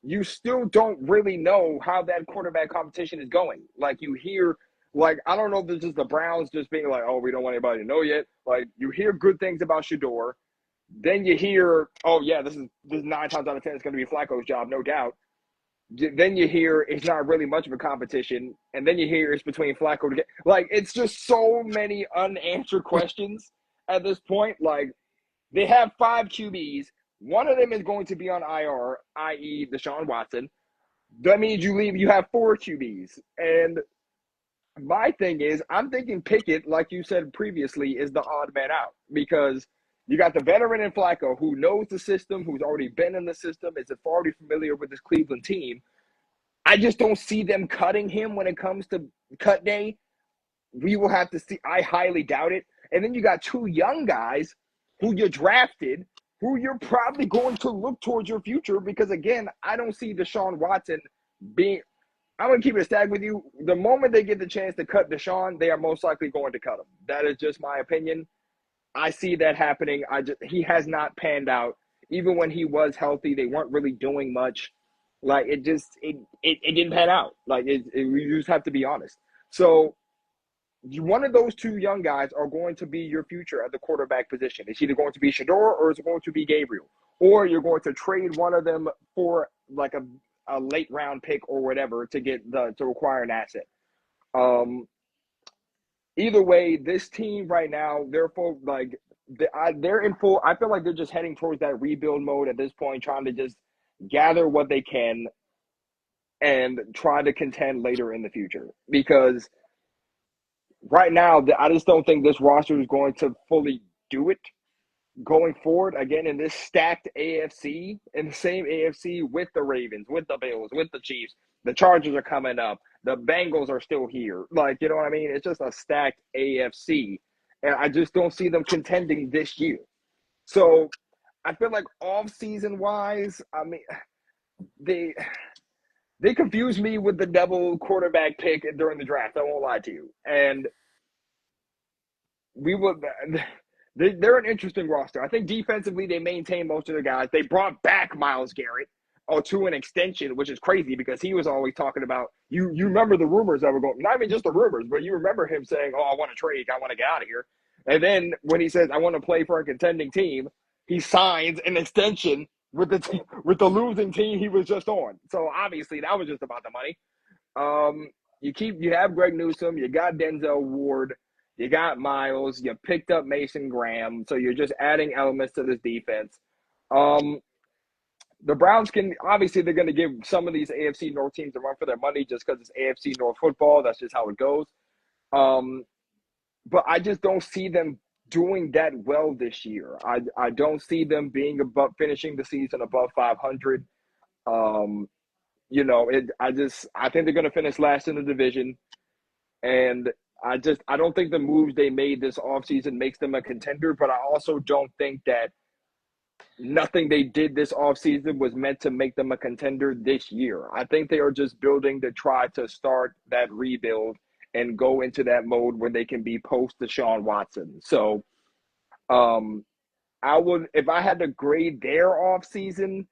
you still don't really know how that quarterback competition is going. Like you hear, I don't know if this is the Browns just being like, oh, we don't want anybody to know yet. Like you hear good things about Shador, then you hear, oh yeah, this is 9 times out of 10 it's going to be Flacco's job, no doubt. Then you hear it's not really much of a competition, and then you hear it's between Flacco to get it's just so many unanswered questions at this point. Like they have 5 QBs, one of them is going to be on IR, i.e. Deshaun Watson. That means you have 4 QBs, and my thing is, I'm thinking Pickett, like you said previously, is the odd man out because you got the veteran in Flacco who knows the system, who's already been in the system, is already familiar with this Cleveland team. I just don't see them cutting him when it comes to cut day. We will have to see. I highly doubt it. And then you got 2 young guys who you drafted, who you're probably going to look towards your future because, again, I don't see Deshaun Watson being – I'm going to keep it a stack with you. The moment they get the chance to cut Deshaun, they are most likely going to cut him. That is just my opinion. I see that happening. He has not panned out. Even when he was healthy, they weren't really doing much. It didn't pan out. We just have to be honest. So one of those 2 young guys are going to be your future at the quarterback position. It's either going to be Shador or it's going to be Gabriel. Or you're going to trade one of them for a late round pick or whatever to acquire an asset. Either way, this team right now, they're in full. I feel like they're just heading towards that rebuild mode at this point, trying to just gather what they can and try to contend later in the future. Because right now, I just don't think this roster is going to fully do it going forward. Again, in this stacked AFC, in the same AFC with the Ravens, with the Bills, with the Chiefs, the Chargers are coming up. The Bengals are still here. You know what I mean? It's just a stacked AFC. And I just don't see them contending this year. So I feel like off-season wise, I mean, they confused me with the double quarterback pick during the draft. I won't lie to you. And they're an interesting roster. I think defensively they maintain most of their guys. They brought back Myles Garrett to an extension, which is crazy because he was always talking about you remember the rumors that were going, not even just the rumors, but you remember him saying, oh, I want to trade, I want to get out of here. And then when he says I want to play for a contending team, he signs an extension with the losing team he was just on. So obviously that was just about the money. You have Greg Newsome, you got Denzel Ward, you got Miles, you picked up Mason Graham, so you're just adding elements to this defense. The Browns they're going to give some of these AFC North teams a run for their money just because it's AFC North football. That's just how it goes. But I just don't see them doing that well this year. I don't see them finishing the season above 500. I think they're going to finish last in the division. And I don't think the moves they made this offseason makes them a contender, but I also don't think that nothing they did this offseason was meant to make them a contender this year. I think they are just building to try to start that rebuild and go into that mode where they can be post Deshaun Watson. So I would, if I had to grade their offseason,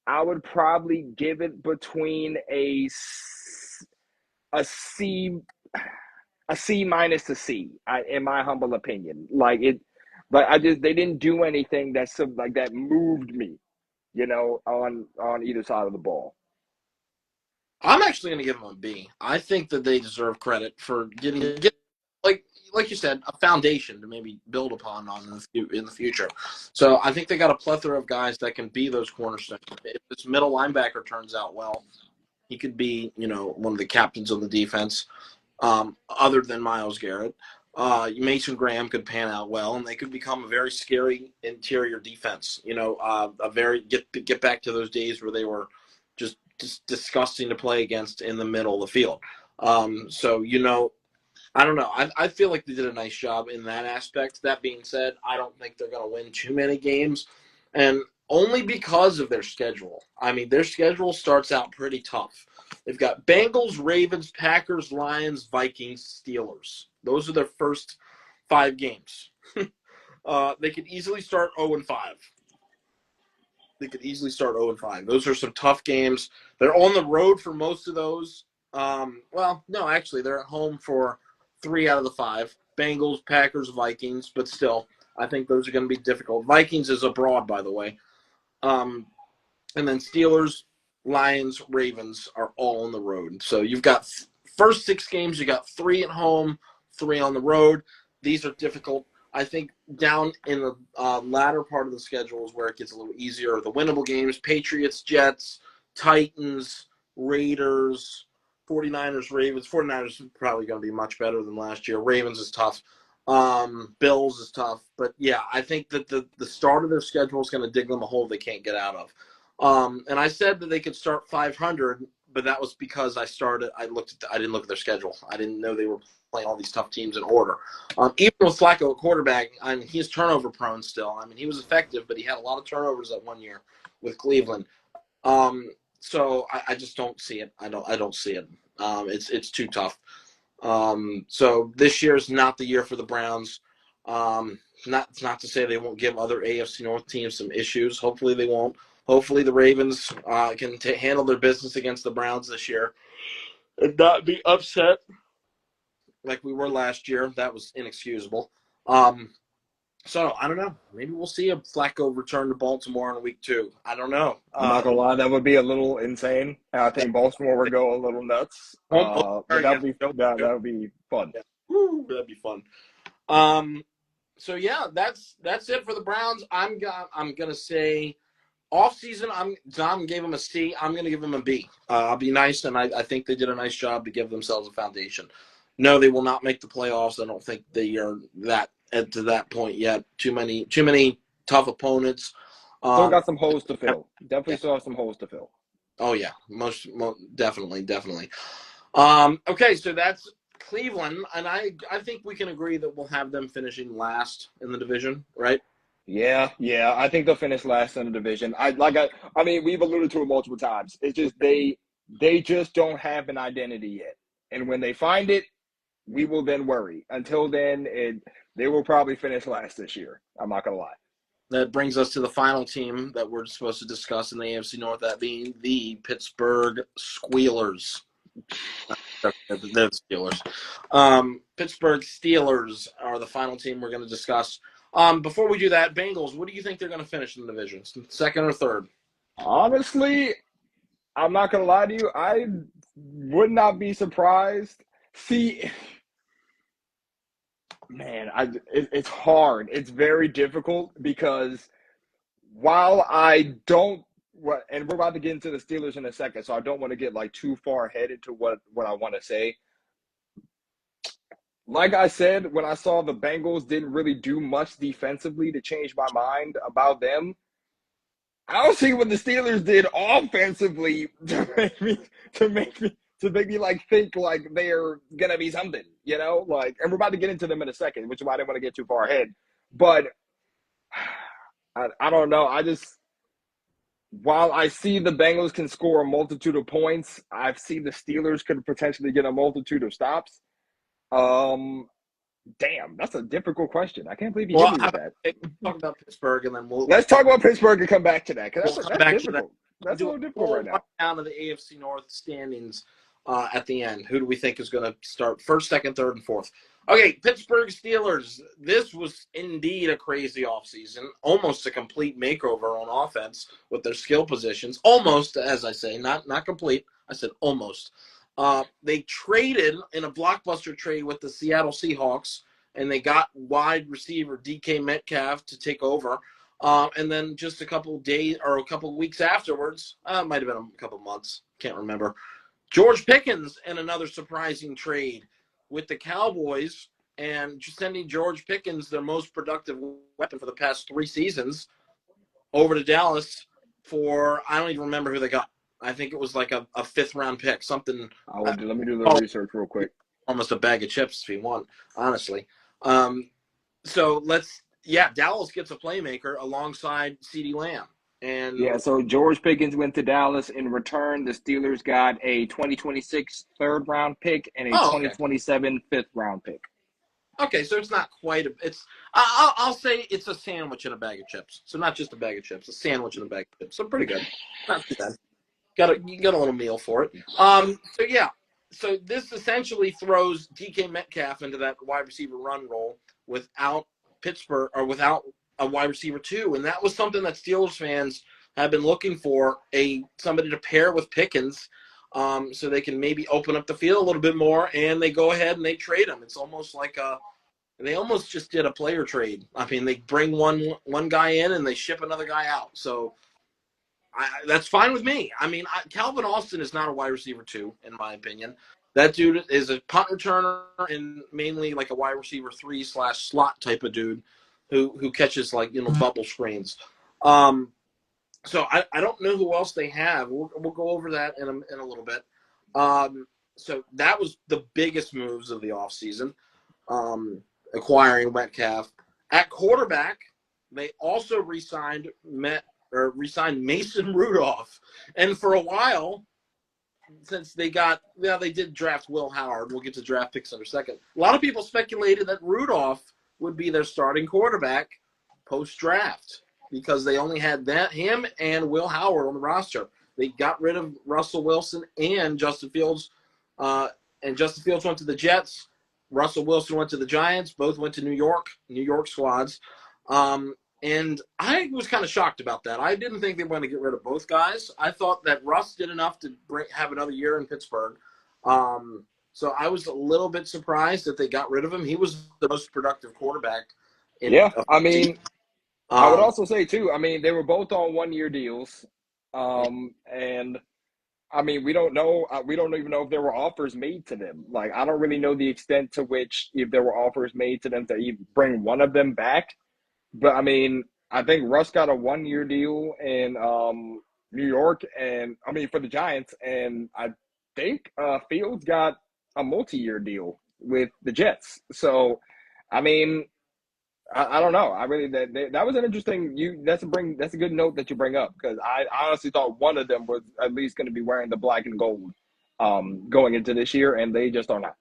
I would probably give it between a C a C minus to C, in my humble opinion. But they didn't do anything that moved me, on either side of the ball. I'm actually going to give them a B. I think that they deserve credit for getting like you said, a foundation to maybe build upon in the future. So I think they got a plethora of guys that can be those cornerstones. If this middle linebacker turns out well, he could be, one of the captains of the defense. Other than Myles Garrett, Mason Graham could pan out well, and they could become a very scary interior defense. Get back to those days where they were just disgusting to play against in the middle of the field. I don't know. I feel like they did a nice job in that aspect. That being said, I don't think they're going to win too many games, and only because of their schedule. I mean, their schedule starts out pretty tough. They've got Bengals, Ravens, Packers, Lions, Vikings, Steelers. Those are their first 5 games. They could easily start 0-5. They could easily start 0-5. Those are some tough games. They're on the road for most of those. No, actually, they're at home for 3 out of the 5. Bengals, Packers, Vikings, but still, I think those are going to be difficult. Vikings is abroad, by the way. And then Steelers, Lions, Ravens are all on the road. So you've got first 6 games, you got 3 at home, 3 on the road. These are difficult. I think down in the latter part of the schedule is where it gets a little easier. The winnable games, Patriots, Jets, Titans, Raiders, 49ers, Ravens. 49ers are probably going to be much better than last year. Ravens is tough. Bills is tough. But, yeah, I think that the start of their schedule is going to dig them a hole they can't get out of. And I said that they could start 500, but that was because I didn't look at their schedule. I didn't know they were playing all these tough teams in order. Even with Flacco at quarterback, he's turnover prone still. He was effective, but he had a lot of turnovers that one year with Cleveland. So I just don't see it. I don't see it. It's too tough. So this year is not the year for the Browns. Not to say they won't give other AFC North teams some issues. Hopefully they won't. Hopefully the Ravens can handle their business against the Browns this year and not be upset like we were last year. That was inexcusable. So I don't know. Maybe we'll see a Flacco return to Baltimore in week 2. I don't know. I'm not gonna lie, that would be a little insane. I think Baltimore would go a little nuts. But that would be fun. Yeah. Woo, that'd be fun. So yeah, that's it for the Browns. I'm gonna say offseason. Dom gave them a C. I'm gonna give them a B. I'll be nice, and I think they did a nice job to give themselves a foundation. No, they will not make the playoffs. I don't think they are to that point yet. Too many tough opponents. Still got some holes to fill. Definitely still have some holes to fill. Oh yeah, most definitely. Okay, so that's Cleveland, and I think we can agree that we'll have them finishing last in the division, right? Yeah. I think they'll finish last in the division. We've alluded to it multiple times. It's just they just don't have an identity yet, and when they find it, we will then worry. Until then, they will probably finish last this year. I'm not gonna lie. That brings us to the final team that we're supposed to discuss in the AFC North, that being the Pittsburgh Squealers. They're the Steelers. Pittsburgh Steelers are the final team we're going to discuss. Before we do that, Bengals, what do you think they're going to finish in the division? Second or third? Honestly, I'm not going to lie to you. I would not be surprised. See, man, it's hard. It's very difficult because while I don't, and we're about to get into the Steelers in a second, so I don't want to get too far ahead into what I want to say. Like I said, when I saw the Bengals didn't really do much defensively to change my mind about them, I don't see what the Steelers did offensively to make me think they're gonna be something, and we're about to get into them in a second, which is why I didn't want to get too far ahead. But I don't know. While I see the Bengals can score a multitude of points, I've seen the Steelers could potentially get a multitude of stops. Um, Damn, that's a difficult question. I can't believe you hit Well, me how with about that. talk about Pittsburgh, and then Let's talk about Pittsburgh and come back to that because we'll come that's back to that. difficult. We'll That's a do a little difficult full right now. rundown of the AFC North standings at the end. Who do we think is going to start first, second, third, and fourth? Okay, Pittsburgh Steelers. This was indeed a crazy offseason. Almost a complete makeover on offense with their skill positions. Almost, as I say, not complete. I said almost. They traded in a blockbuster trade with the Seattle Seahawks, and they got wide receiver DK Metcalf to take over. And then just a couple of days or a couple of weeks afterwards, might have been a couple of months, can't remember. George Pickens in another surprising trade with the Cowboys and sending George Pickens, their most productive weapon for the past 3 seasons, over to Dallas for, I don't even remember who they got. I think it was like a fifth-round pick, something. Let me do the research real quick. Almost a bag of chips if you want, honestly. So Dallas gets a playmaker alongside CeeDee Lamb. Yeah, And so George Pickens went to Dallas. In return, the Steelers got a 2026 third round pick and a okay. 2027 fifth round pick. Okay, so it's not quite I'll say it's a sandwich in a bag of chips. So not just a bag of chips, a sandwich in a bag of chips. So pretty good. Not too bad. You got a little meal for it. So yeah. So this essentially throws DK Metcalf into that wide receiver run role without Pittsburgh or without a wide receiver too. And that was something that Steelers fans have been looking for, somebody to pair with Pickens, so they can maybe open up the field a little bit more, and they go ahead and they trade him. It's almost like they almost just did a player trade. I mean, they bring one guy in and they ship another guy out. So that's fine with me. I mean, Calvin Austin is not a wide receiver two, in my opinion. That dude is a punt returner and mainly like a wide receiver 3/slot type of dude who catches bubble screens. So I don't know who else they have. We'll go over that in a little bit. So that was the biggest moves of the offseason, acquiring Metcalf. At quarterback, they also re-signed Mason Rudolph. And for a while, since they did draft Will Howard. We'll get to draft picks in a second. A lot of people speculated that Rudolph would be their starting quarterback post-draft because they only had him and Will Howard on the roster. They got rid of Russell Wilson and Justin Fields, and Justin Fields went to the Jets. Russell Wilson went to the Giants. Both went to New York squads. And I was kind of shocked about that. I didn't think they were going to get rid of both guys. I thought that Russ did enough to have another year in Pittsburgh. So I was a little bit surprised that they got rid of him. He was the most productive quarterback. I mean, I would also say, too, I mean, they were both on 1-year deals. And, I mean, we don't know. We don't even know if there were offers made to them. Like, I don't really know the extent to which if there were offers made to them to even bring one of them back. But, I mean, I think Russ got a 1-year deal in New York for the Giants. And I think Fields got a multi-year deal with the Jets. So, I mean, I don't know. I really that was an interesting. That's a good note that you bring up because I honestly thought one of them was at least going to be wearing the black and gold going into this year, and they just are not.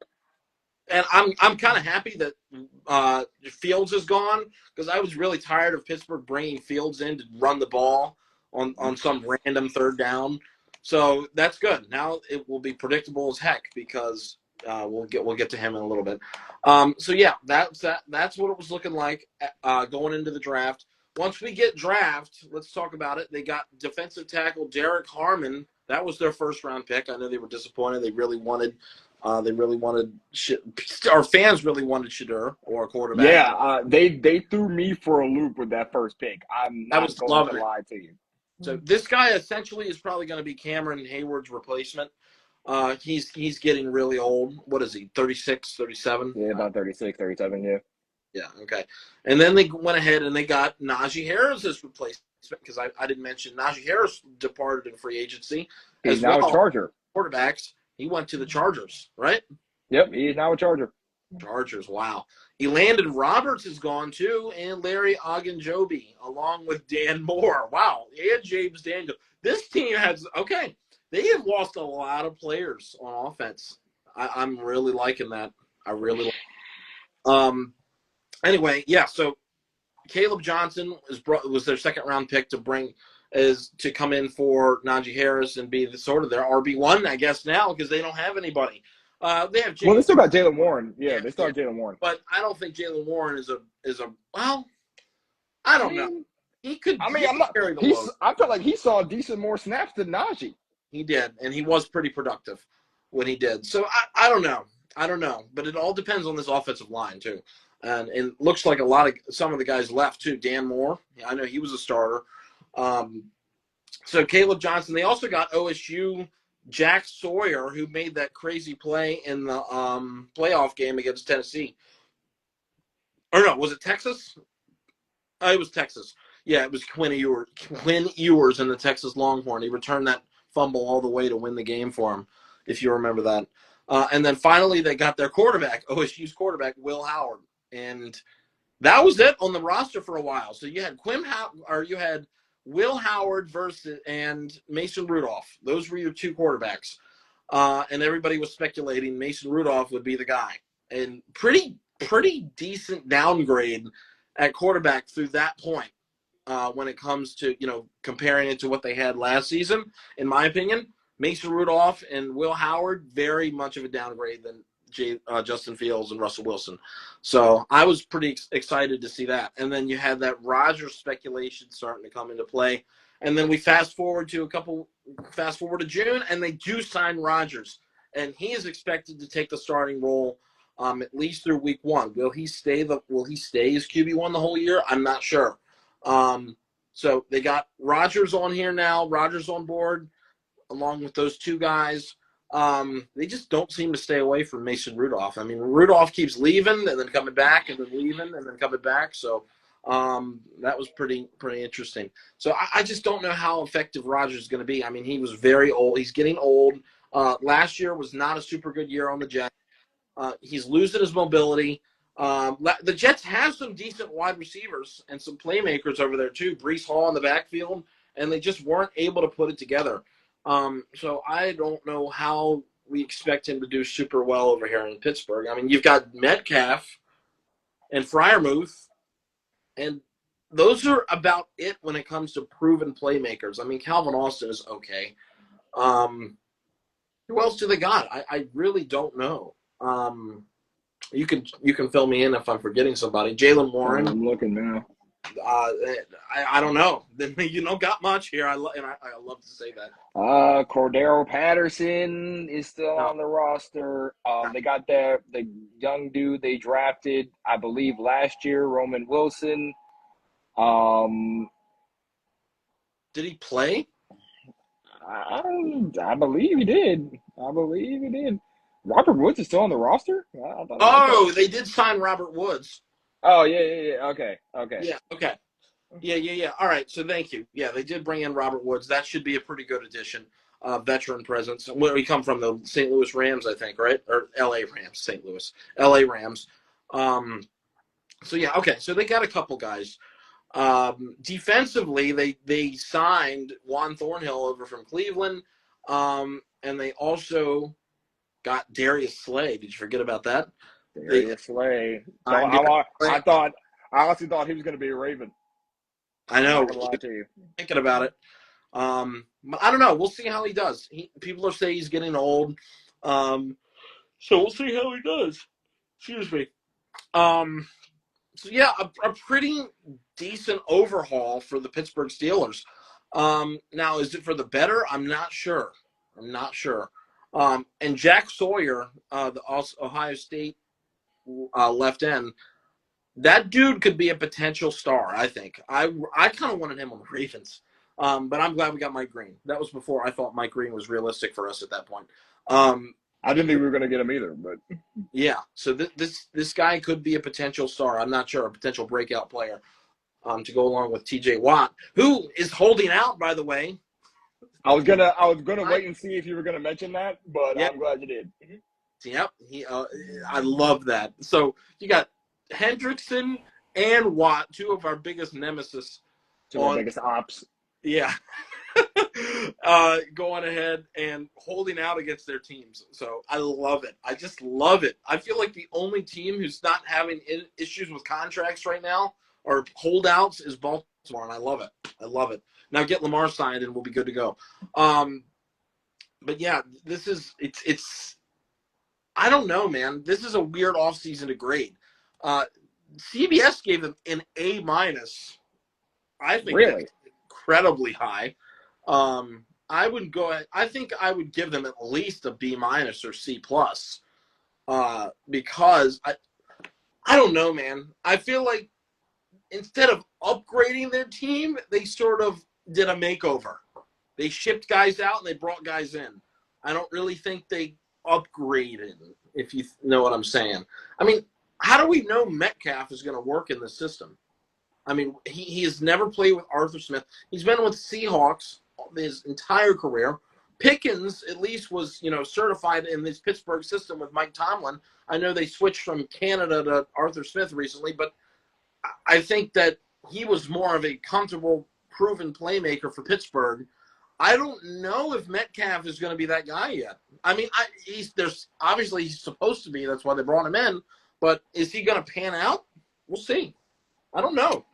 And I'm kind of happy that Fields is gone because I was really tired of Pittsburgh bringing Fields in to run the ball on some random third down. So that's good. Now it will be predictable as heck because we'll get to him in a little bit. So yeah, that's what it was looking like going into the draft. Once we get draft, let's talk about it. They got defensive tackle Derek Harmon. That was their first round pick. I know they were disappointed. They really wanted our fans really wanted Shedeur or a quarterback. Yeah, they threw me for a loop with that first pick. I'm not going to lie to you. So this guy essentially is probably going to be Cameron Hayward's replacement. He's getting really old. What is he, 36, 37? Yeah, about 36, 37, yeah. Yeah, okay. And then they went ahead and they got Najee Harris's replacement because I didn't mention Najee Harris departed in free agency. He's now a Charger. Quarterbacks. He went to the Chargers, right? Yep, he is now a Charger. Chargers, wow. Elandon Roberts is gone too, and Larry Ogunjobi, along with Dan Moore. Wow, and James Daniel. This team has they have lost a lot of players on offense. I'm really liking that. I really like. Anyway, yeah. So Caleb Johnson was their second round pick to come in for Najee Harris and be sort of their RB1, I guess now, because they don't have anybody. They have Well, they still got Jalen Warren. Yeah, they still have Jalen Warren. but I don't think Jalen Warren is a well. I don't know. He could. I mean, carry the load. I felt like he saw decent more snaps than Najee. He did, and he was pretty productive when he did. So I don't know. I don't know, but it all depends on this offensive line too. And it looks like some of the guys left too. Dan Moore, I know he was a starter. So Caleb Johnson. They also got OSU Jack Sawyer, who made that crazy play in the playoff game against Tennessee. Or no, was it Texas? It was Texas. Yeah, it was Quinn Ewers in the Texas Longhorn. He returned that fumble all the way to win the game for him, if you remember that. And then finally they got their quarterback, OSU's quarterback, Will Howard. And that was it on the roster for a while. So you had you had Will Howard and Mason Rudolph. Those were your two quarterbacks. And everybody was speculating Mason Rudolph would be the guy. And pretty decent downgrade at quarterback through that point when it comes to, comparing it to what they had last season. In my opinion, Mason Rudolph and Will Howard, very much of a downgrade than Justin Fields and Russell Wilson. So I was pretty excited to see that. And then you had that Rodgers speculation starting to come into play. And then we fast forward to June, and they do sign Rodgers. And he is expected to take the starting role at least through week 1. Will he stay as QB1 the whole year? I'm not sure. So they got Rodgers on here now, Rodgers on board, along with those two guys. They just don't seem to stay away from Mason Rudolph. I mean, Rudolph keeps leaving and then coming back and then leaving and then coming back. So that was pretty interesting. So I just don't know how effective Rodgers is going to be. I mean, he was very old. He's getting old. Last year was not a super good year on the Jets. He's losing his mobility. The Jets have some decent wide receivers and some playmakers over there too. Breece Hall in the backfield, and they just weren't able to put it together. So I don't know how we expect him to do super well over here in Pittsburgh. I mean, you've got Metcalf and Freiermuth, and those are about it when it comes to proven playmakers. I mean, Calvin Austin is okay. Who else do they got? I really don't know. You can fill me in if I'm forgetting somebody. Jalen Warren. I'm looking now. I don't know. You don't got much here. I love to say that. Cordero Patterson is still on the roster. They got the young dude they drafted, I believe, last year, Roman Wilson. Did he play? I believe he did. Robert Woods is still on the roster? They did sign Robert Woods. Oh, yeah. Okay. Yeah, okay. Yeah. All right, so thank you. Yeah, they did bring in Robert Woods. That should be a pretty good addition, veteran presence. Where we come from, the St. Louis Rams, I think, right? Or L.A. Rams, St. Louis. L.A. Rams. So, yeah, okay. So they got a couple guys. Defensively, they signed Juan Thornhill over from Cleveland, and they also got Darius Slay. Did you forget about that? Darius Slay. I honestly thought he was going to be a Raven. I know. I'm not gonna lie to you. Thinking about it. But I don't know. We'll see how he does. People are saying he's getting old. So we'll see how he does. Excuse me. So, yeah, a pretty decent overhaul for the Pittsburgh Steelers. Now, is it for the better? I'm not sure. And Jack Sawyer, the Ohio State left end, that dude could be a potential star, I think. I kind of wanted him on the Ravens, but I'm glad we got Mike Green. That was before I thought Mike Green was realistic for us at that point. I didn't think we were going to get him either, but yeah. So this guy could be a potential star. I'm not sure, a potential breakout player to go along with T.J. Watt, who is holding out, by the way. I was gonna wait and see if you were gonna mention that, but yep. I'm glad you did. Yep, I love that. So you got Hendrickson and Watt, two of our biggest nemesis To our on, biggest ops. yeah, going ahead and holding out against their teams. So I love it. I just love it. I feel like the only team who's not having issues with contracts right now or holdouts is Baltimore, and I love it. I love it. Now get Lamar signed, and we'll be good to go. But yeah, this is it's. I don't know, man. This is a weird offseason to grade. Uh, CBS gave them an A minus. I think that's Really? incredibly high. I would go. I think I would give them at least a B minus or C plus, because I don't know, man. I feel like instead of upgrading their team, they sort of did a makeover. They shipped guys out and they brought guys in. I don't really think they upgraded, if you know what I'm saying. I mean, how do we know Metcalf is going to work in the system? I mean, he has never played with Arthur Smith. He's been with Seahawks his entire career. Pickens, at least, was, certified in this Pittsburgh system with Mike Tomlin. I know they switched from Canada to Arthur Smith recently, but I think that he was more of a comfortable, proven playmaker for Pittsburgh. I don't know if Metcalf is going to be that guy yet. I mean, obviously he's supposed to be. That's why they brought him in. But is he going to pan out? We'll see. I don't know.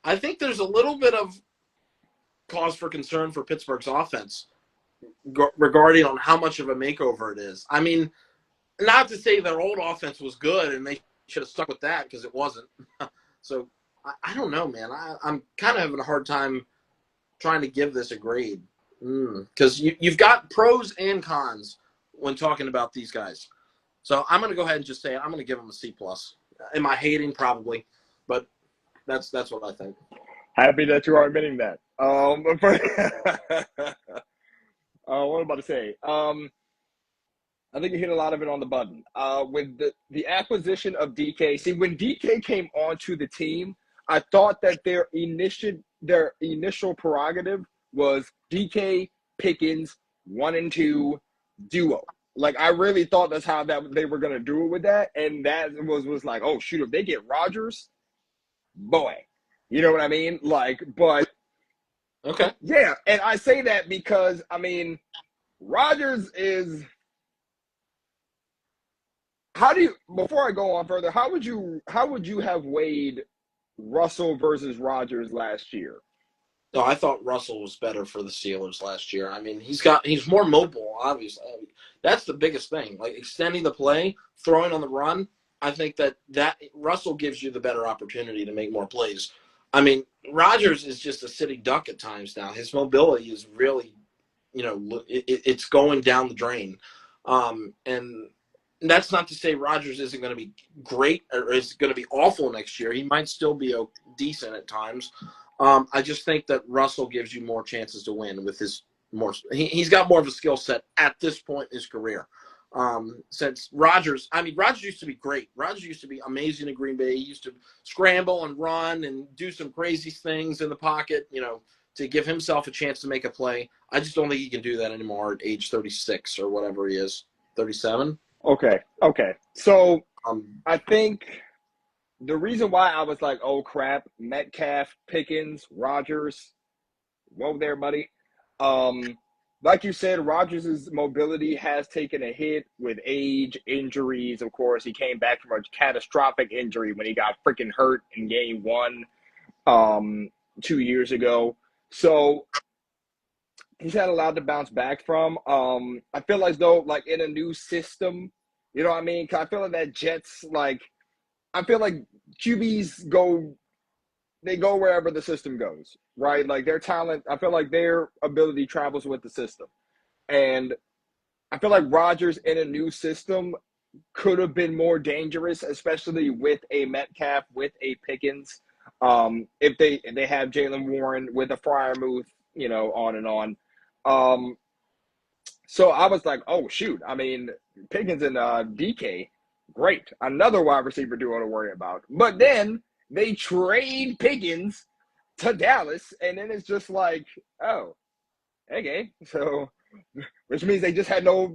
I think there's a little bit of cause for concern for Pittsburgh's offense regarding on how much of a makeover it is. I mean, not to say their old offense was good and they should have stuck with that, because it wasn't. So I don't know, man. I'm kind of having a hard time trying to give this a grade, because you've got pros and cons when talking about these guys. So I'm going to go ahead and just say I'm going to give them a C plus. Am I hating? Probably, but that's what I think. Happy that you are admitting that. What am I about to say? I think you hit a lot of it on the button. With the acquisition of DK, see, when DK came onto the team, I thought that their initial prerogative was DK, Pickens, 1 and 2 duo. Like, I really thought that's how they were gonna do it with that, and that was like, oh shoot, if they get Rodgers, boy, you know what I mean? Like, but Okay. yeah, and I say that because I mean, Rodgers is. Before I go on further, how would you have weighed Russell versus Rodgers last year? No, I thought Russell was better for the Steelers last year. I mean, he's more mobile, obviously. I mean, that's the biggest thing. Like extending the play, throwing on the run. I think that Russell gives you the better opportunity to make more plays. I mean, Rodgers is just a sitting duck at times now. His mobility is really, it's going down the drain. And that's not to say Rodgers isn't going to be great or is going to be awful next year. He might still be decent at times. I just think that Russell gives you more chances to win with his more. He's got more of a skill set at this point in his career. Since Rodgers used to be great. Rodgers used to be amazing in Green Bay. He used to scramble and run and do some crazy things in the pocket, to give himself a chance to make a play. I just don't think he can do that anymore at age 36 or whatever he is, 37. Okay. So Um, I think the reason why I was like, oh crap, Metcalf, Pickens, Rodgers, whoa there, buddy. Like you said, Rodgers' mobility has taken a hit with age, injuries. Of course, he came back from a catastrophic injury when he got freaking hurt in game 1, 2 years ago. So he's had a lot to bounce back from. I feel as though, like, in a new system, you know what I mean? 'Cause I feel like that Jets, like, I feel like QBs they go wherever the system goes, right? Like, their talent, I feel like their ability travels with the system. And I feel like Rodgers in a new system could have been more dangerous, especially with a Metcalf, with a Pickens. If they have Jalen Warren with a Freiermuth, on and on. So I was like, oh shoot. I mean, Pickens and DK, great. Another wide receiver duo to worry about. But then they trade Pickens to Dallas, and then it's just like, oh, okay. So which means they just had no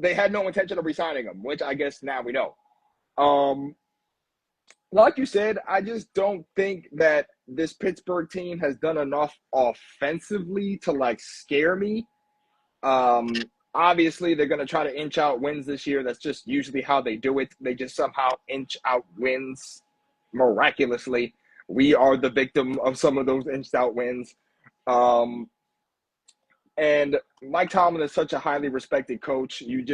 intention of resigning him, which I guess now we know. like you said, I just don't think that this Pittsburgh team has done enough offensively to like scare me. Obviously, they're going to try to inch out wins this year. That's just usually how they do it. They just somehow inch out wins miraculously. We are the victim of some of those inched out wins. Um, and Mike Tomlin is such a highly respected coach. You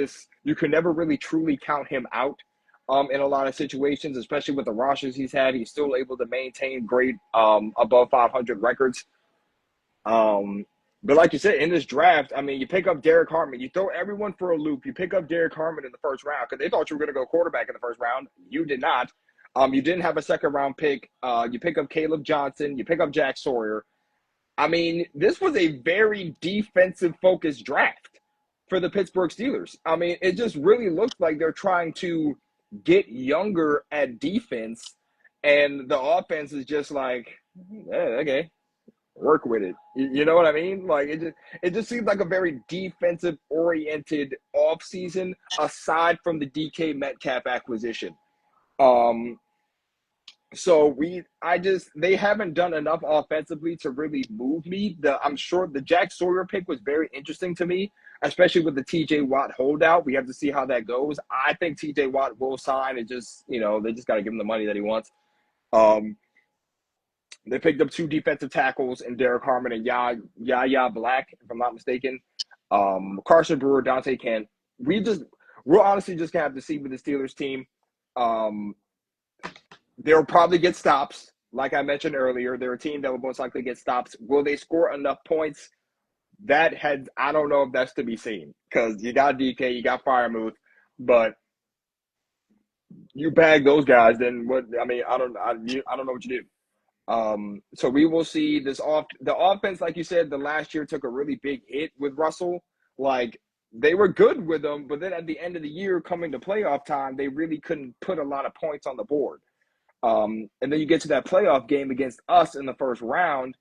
can never really truly count him out. In a lot of situations, especially with the rosters he's had, he's still able to maintain great above 500 records. But like you said, in this draft, I mean, you pick up Derek Harmon, you throw everyone for a loop. You pick up Derek Harmon in the first round because they thought you were going to go quarterback in the first round. You did not. You didn't have a second round pick. You pick up Caleb Johnson. You pick up Jack Sawyer. I mean, this was a very defensive focused draft for the Pittsburgh Steelers. I mean, it just really looked like they're trying to get younger at defense, and the offense is just like, okay, work with it. You know what I mean? Like it just seemed like a very defensive oriented offseason aside from the DK Metcalf acquisition. Um, so they haven't done enough offensively to really move me. I'm sure the Jack Sawyer pick was very interesting to me, especially with the TJ Watt holdout. We have to see how that goes. I think TJ Watt will sign. It just, they just got to give him the money that he wants. They picked up two defensive tackles in Derek Harmon and Yaya Black, if I'm not mistaken. Carson Brewer, Dante Kent. We're honestly just gonna have to see with the Steelers team. They'll probably get stops. Like I mentioned earlier, they're a team that will most likely get stops. Will they score enough points? I don't know if that's to be seen because you got DK, you got Freiermuth, but you bag those guys, then what? I mean, I don't know what you do. So we will see the offense, like you said, the last year took a really big hit with Russell. Like they were good with him, but then at the end of the year, coming to playoff time, they really couldn't put a lot of points on the board. And then you get to that playoff game against us in the first round,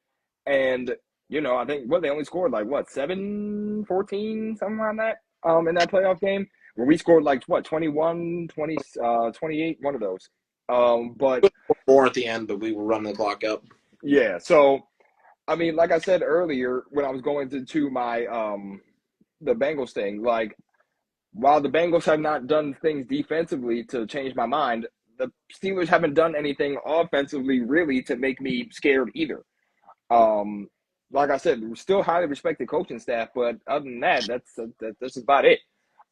and I think they only scored like 7-14, something like that. In that playoff game where we scored like 21, 20, 28, one of those. But More at the end, but we were running the clock up. yeah, so I mean, like I said earlier when I was going to my the Bengals thing, like while the Bengals have not done things defensively to change my mind, the Steelers haven't done anything offensively really to make me scared either. Like I said, we're still highly respected coaching staff, but other than that, that's about it.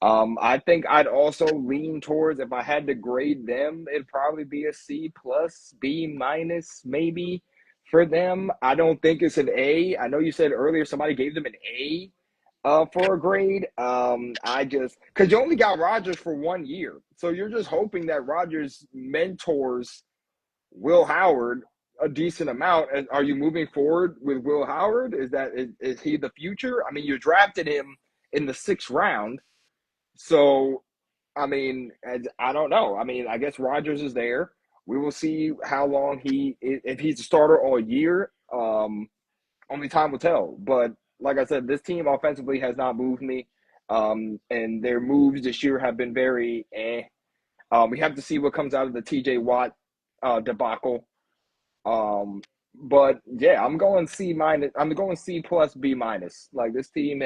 I think I'd also lean towards, if I had to grade them, it'd probably be a C plus, B minus maybe for them. I don't think it's an A. I know you said earlier somebody gave them an A for a grade. Because you only got Rodgers for 1 year. So you're just hoping that Rodgers mentors Will Howard a decent amount. And are you moving forward with Will Howard? Is he the future? I mean, you drafted him in the 6th round. So, I mean, I don't know. I mean, I guess Rodgers is there. We will see how long if he's a starter all year. Only time will tell. But like I said, this team offensively has not moved me. And their moves this year have been very eh. We have to see what comes out of the TJ Watt debacle. But yeah, I'm going C minus. I'm going C plus, B minus. Like this team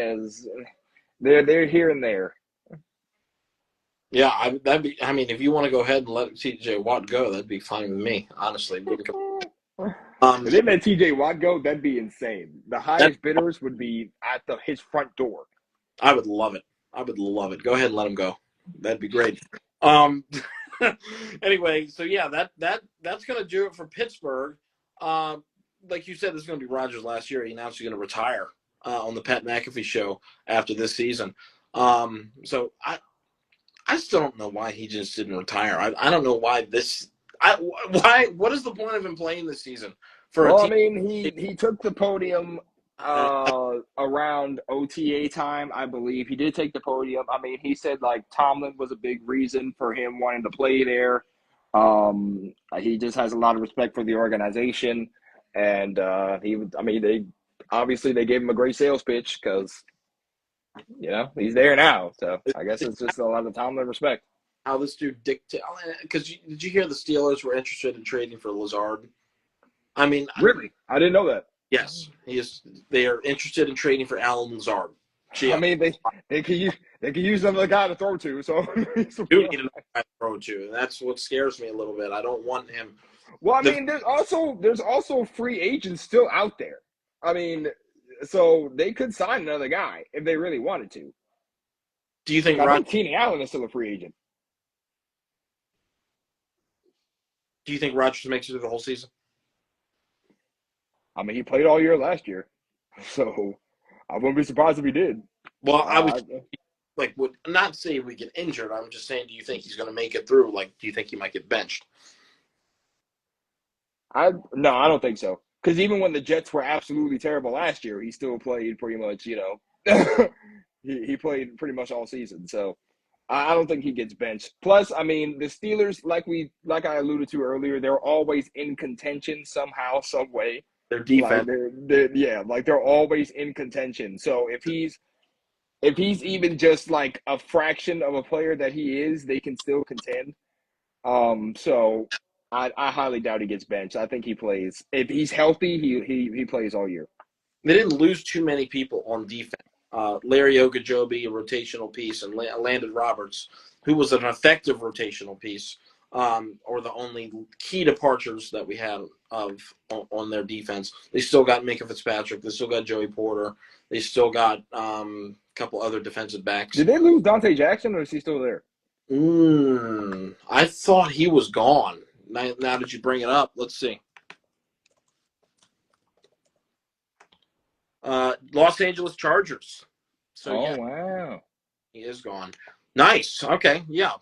they're here and there. Yeah, I mean, if you want to go ahead and let TJ Watt go, that'd be fine with me, honestly. If they let TJ Watt go, that'd be insane. The highest bidders would be at his front door. I would love it. I would love it. Go ahead and let him go. That'd be great. Anyway, so yeah, that's gonna do it for Pittsburgh. Like you said, this is gonna be Rodgers' last year. He announced he's gonna retire on the Pat McAfee show after this season. So I still don't know why he just didn't retire. I don't know why this. What is the point of him playing this season? I mean, he took the podium around OTA time, I believe. He did take the podium. I mean, he said like Tomlin was a big reason for him wanting to play there. He just has a lot of respect for the organization, and they obviously gave him a great sales pitch because he's there now. So I guess it's just a lot of Tomlin respect. how this dude dictate. Because did you hear the Steelers were interested in trading for Lazard? I mean, Really? I didn't know that. yes, he is. They are interested in trading for Alan Lazard. I Gee, mean, they could use another guy to throw to. So do need another guy to throw to, and that's what scares me a little bit. I don't want him. well, I mean, there's also free agents still out there. I mean, so they could sign another guy if they really wanted to. Do you think I think Keenan Allen is still a free agent. Do you think Rodgers makes it through the whole season? I mean, he played all year last year, so I wouldn't be surprised if he did. Well, I was would not say we get injured. I'm just saying, do you think he's going to make it through? Like, do you think he might get benched? No, I don't think so. Because even when the Jets were absolutely terrible last year, he still played pretty much. He played pretty much all season. So I don't think he gets benched. Plus, I mean, the Steelers, like I alluded to earlier, they're always in contention somehow, some way. Their defense, they're always in contention. So if he's even just like a fraction of a player that he is, they can still contend. So I highly doubt he gets benched. I think he plays. If he's healthy, he plays all year. they didn't lose too many people on defense. Larry Ogunjobi, a rotational piece, and Landon Roberts, who was an effective rotational piece, or the only key departures that we had on their defense. They still got Minka Fitzpatrick. They still got Joey Porter. They still got a couple other defensive backs. Did they lose Dante Jackson, or is he still there? I thought he was gone. Now that you bring it up, let's see. Los Angeles Chargers. So wow. He is gone. Nice. Okay. Yeah.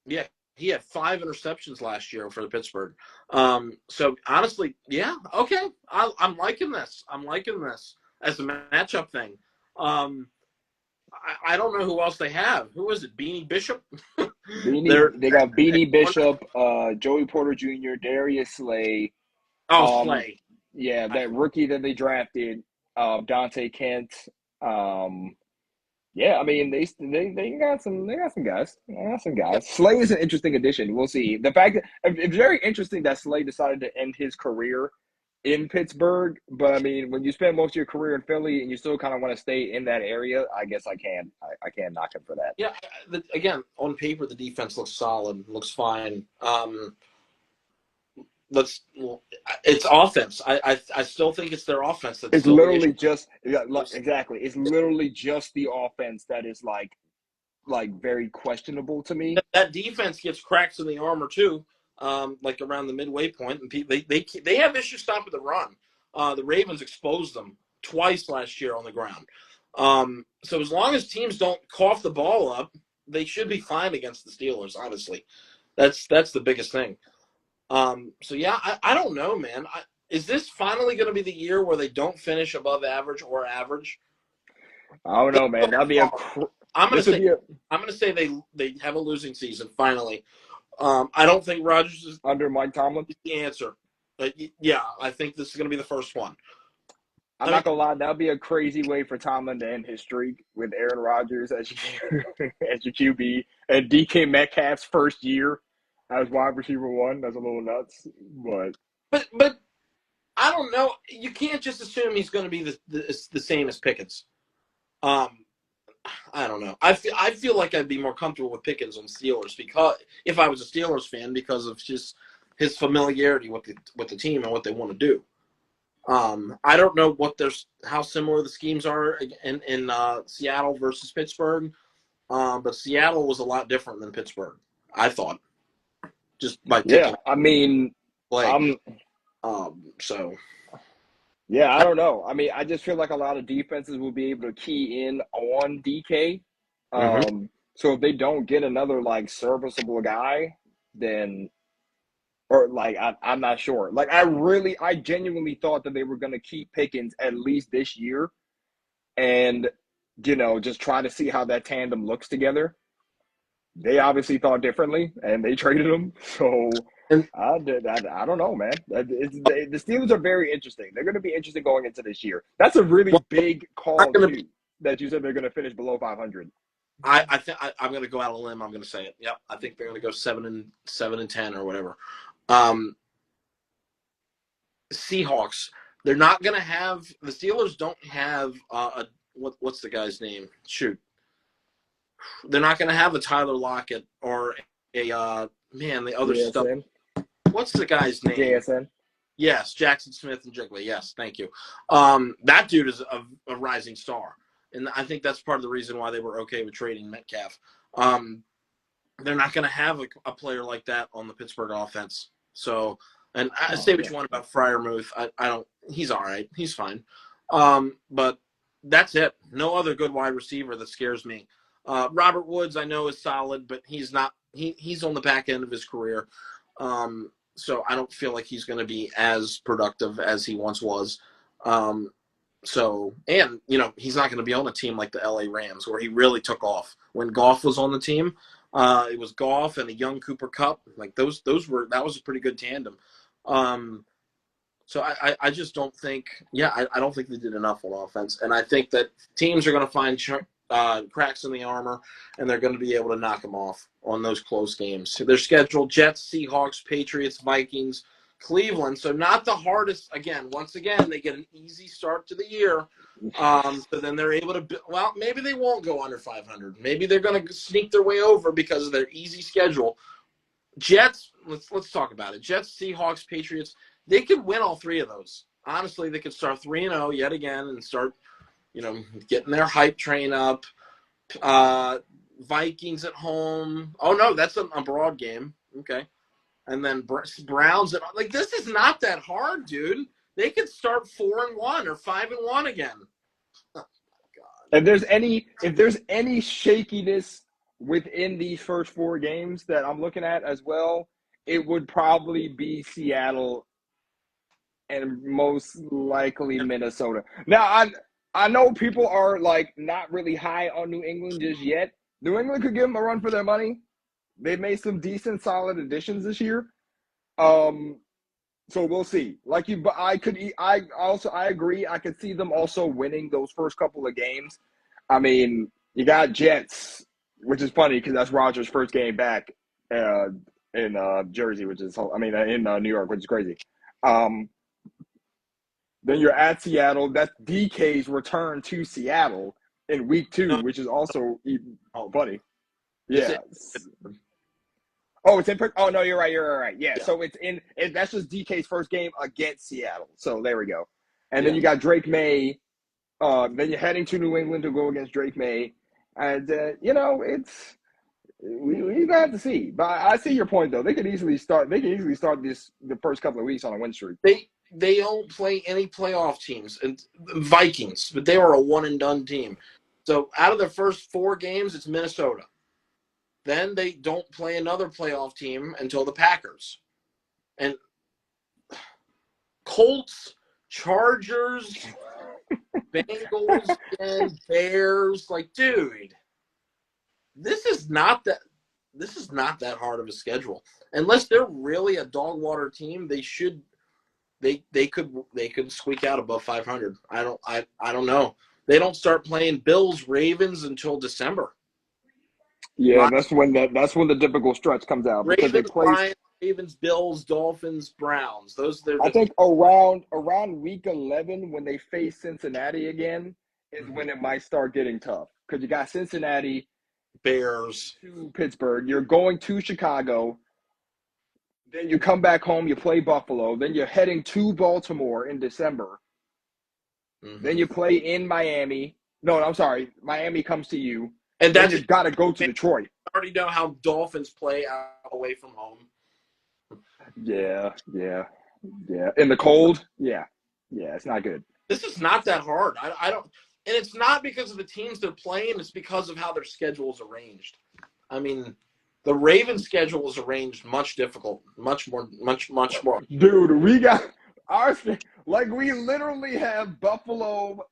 Yeah, he had 5 interceptions last year for the Pittsburgh. So honestly, yeah, okay. I'm liking this. I'm liking this as a matchup thing. I don't know who else they have. Who is it? Beanie Bishop? They got Beanie Bishop, Joey Porter Jr., Darius Slay. Slay. Yeah, that rookie that they drafted, Dante Kent. Yeah, I mean they got some guys. They got some guys. Slay is an interesting addition. We'll see. The fact that it's very interesting that Slay decided to end his career in Pittsburgh, but I mean, when you spend most of your career in Philly and you still kind of want to stay in that area, I guess I can't knock him for that. Yeah, again, on paper the defense looks solid, looks fine. It's offense. I still think it's their offense. It's literally just exactly. It's literally just the offense that is like very questionable to me. That defense gets cracks in the armor too, like around the midway point, and they have issues stopping the run. The Ravens exposed them twice last year on the ground. So as long as teams don't cough the ball up, they should be fine against the Steelers. Honestly, that's the biggest thing. So yeah, I don't know, man. Is this finally going to be the year where they don't finish above average or average? I don't know, man. That'd be I'm going to say they have a losing season finally. I don't think Rodgers is under Mike Tomlin the answer. But yeah, I think this is going to be the first one. I'm not gonna lie, that'd be a crazy way for Tomlin to end his streak with Aaron Rodgers as your QB and DK Metcalf's first year as wide receiver 1. That's a little nuts, but I don't know. You can't just assume he's going to be the same as Pickens. I don't know. I feel like I'd be more comfortable with Pickens on Steelers because if I was a Steelers fan because of just his familiarity with the team and what they want to do. I don't know how similar the schemes are in Seattle versus Pittsburgh, but Seattle was a lot different than Pittsburgh. I thought, just by taking I mean, play. Yeah, I don't know. I mean, I just feel like a lot of defenses will be able to key in on DK. So if they don't get another serviceable guy, then. Or I'm not sure. I genuinely thought that they were going to keep Pickens at least this year, and just try to see how that tandem looks together. They obviously thought differently, and they traded him. So I don't know, man. The Steelers are very interesting. They're going to be interesting going into this year. That's a really big call too. That you said they're going to finish below 500. I think I'm going to go out on a limb. I'm going to say it. Yep, I think they're going to go 7-10 or whatever. Seahawks. They're not going to have the Steelers. Don't have what's the guy's name? Shoot, they're not going to have a Tyler Lockett or the other stuff. JSN. What's the guy's name? JSN. Yes, Jackson Smith and Jiggly. Yes, thank you. That dude is a rising star, and I think that's part of the reason why they were okay with trading Metcalf. They're not going to have a player like that on the Pittsburgh offense. So, and I say what you want about Freiermuth. I don't. He's all right. He's fine. But that's it. No other good wide receiver that scares me. Robert Woods, I know, is solid, but he's not. He's on the back end of his career. So I don't feel like he's going to be as productive as he once was. And he's not going to be on a team like the LA Rams where he really took off. When Goff was on the team, it was Goff and a young Cooper Kupp. Like that was a pretty good tandem. So I just don't think, I don't think they did enough on offense. And I think that teams are going to find cracks in the armor, and they're going to be able to knock them off on those close games. So they're scheduled Jets, Seahawks, Patriots, Vikings, Cleveland. So not the hardest. Once again, they get an easy start to the year. So then they're able to, maybe they won't go under 500. Maybe they're going to sneak their way over because of their easy schedule. Jets, let's talk about it. Jets, Seahawks, Patriots, they could win all three of those. Honestly, they could start 3-0 yet again and start getting their hype train up. Vikings at home. Oh, no, that's a broad game. Okay. And then Browns. This is not that hard, dude. They could start 4-1 or 5-1 again. Oh, God. If there's any shakiness within these first four games that I'm looking at as well, it would probably be Seattle and most likely Minnesota. Now, I know people are not really high on New England just yet. New England could give them a run for their money. They've made some decent, solid additions this year. So we'll see. I agree. I could see them also winning those first couple of games. I mean, you got Jets, which is funny because that's Rodgers' first game back in Jersey, in New York, which is crazy. Then you're at Seattle. That's DK's return to Seattle in week 2, which is also funny. Yeah. It's in. Oh no, you're right. You're right. Yeah. So that's just DK's first game against Seattle. So there we go. And then you got Drake May. Then you're heading to New England to go against Drake May, and it's we have to see. But I see your point though. They could easily start. The first couple of weeks on a win streak. They don't play any playoff teams, and Vikings, but they were a one and done team. So out of the first 4 games, it's Minnesota. Then they don't play another playoff team until the Packers. And Colts, Chargers, Bengals, and Bears. Dude, this is not that hard of a schedule. Unless they're really a dog water team, they could squeak out above 500. I don't know. They don't start playing Bills, Ravens until December. Yeah, right. That's when the typical stretch comes out. Ravens, Bills, Dolphins, Browns. I think around week 11 when they face Cincinnati again is when it might start getting tough because you got Cincinnati, Bears, to Pittsburgh. You're going to Chicago. Then you come back home. You play Buffalo. Then you're heading to Baltimore in December. Mm-hmm. Then you play in Miami. No, I'm sorry. Miami comes to you. And then you've got to go to Detroit. I already know how Dolphins play away from home. Yeah. In the cold, yeah, it's not good. This is not that hard. I don't, and it's not because of the teams they're playing. It's because of how their schedule is arranged. I mean, the Ravens' schedule is arranged much more. Dude, we got we literally have Buffalo,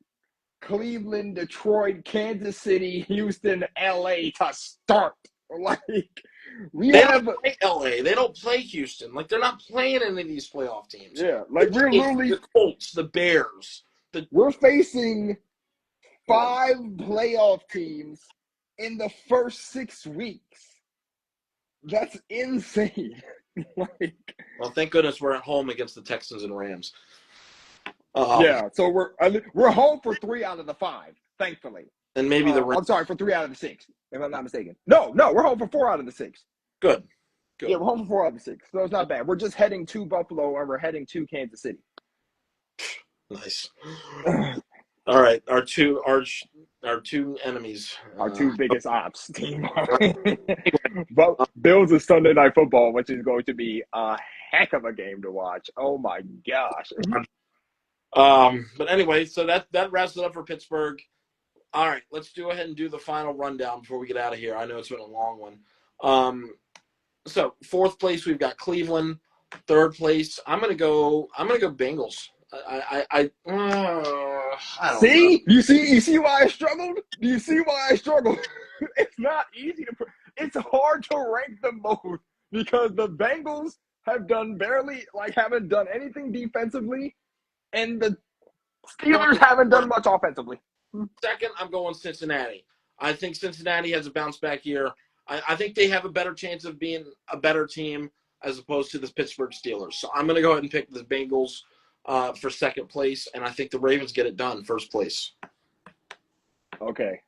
Cleveland, Detroit, Kansas City, Houston, LA to start. They don't play LA. They don't play Houston. They're not playing any of these playoff teams. Yeah, we're literally the Colts, the Bears. We're facing 5 playoff teams in the first 6 weeks. That's insane. Like, Well, thank goodness we're at home against the Texans and Rams. yeah, so we're home for 3 out of the 5, thankfully. And maybe the Rams. I'm sorry, for 3 out of the 6, if I'm not mistaken. No, we're home for 4 out of the 6. Good. Yeah, we're home for 4 out of the 6, so it's not bad. We're just heading to Buffalo, and we're heading to Kansas City. Nice. All right, our two enemies. Our 2 biggest ops team. But Bills is Sunday Night Football, which is going to be a heck of a game to watch. Oh my gosh. But anyway, so that wraps it up for Pittsburgh. All right, let's go ahead and do the final rundown before we get out of here. I know it's been a long one. So 4th place we've got Cleveland. 3rd place I'm gonna go Bengals. I don't See? You see why I struggled? Do you see why I struggled? It's not easy to put. It's hard to rank them both because the Bengals have done haven't done anything defensively, and the Steelers haven't done much offensively. 2nd, I'm going Cincinnati. I think Cincinnati has a bounce back year. I think they have a better chance of being a better team as opposed to the Pittsburgh Steelers. So I'm going to go ahead and pick the Bengals for 2nd place, and I think the Ravens get it done 1st place. Okay.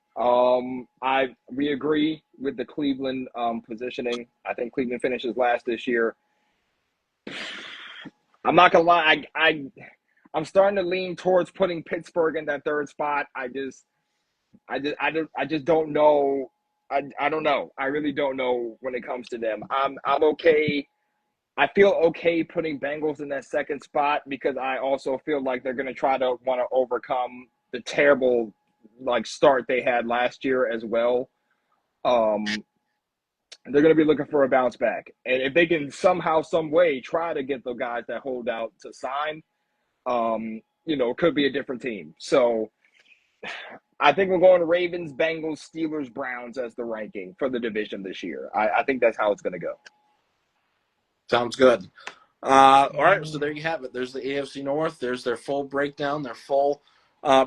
We agree with the Cleveland positioning. I think Cleveland finishes last this year. I'm not gonna lie. I'm starting to lean towards putting Pittsburgh in that 3rd spot. I just don't know. I don't know. I really don't know when it comes to them. I'm okay. I feel okay putting Bengals in that 2nd spot because I also feel like they're going to try to want to overcome the terrible start they had last year as well. They're going to be looking for a bounce back, and if they can somehow, some way, try to get the guys that hold out to sign, it could be a different team. So I think we're going Ravens, Bengals, Steelers, Browns as the ranking for the division this year. I think that's how it's going to go. Sounds good. All right, so there you have it. There's the AFC North. There's their full breakdown, their full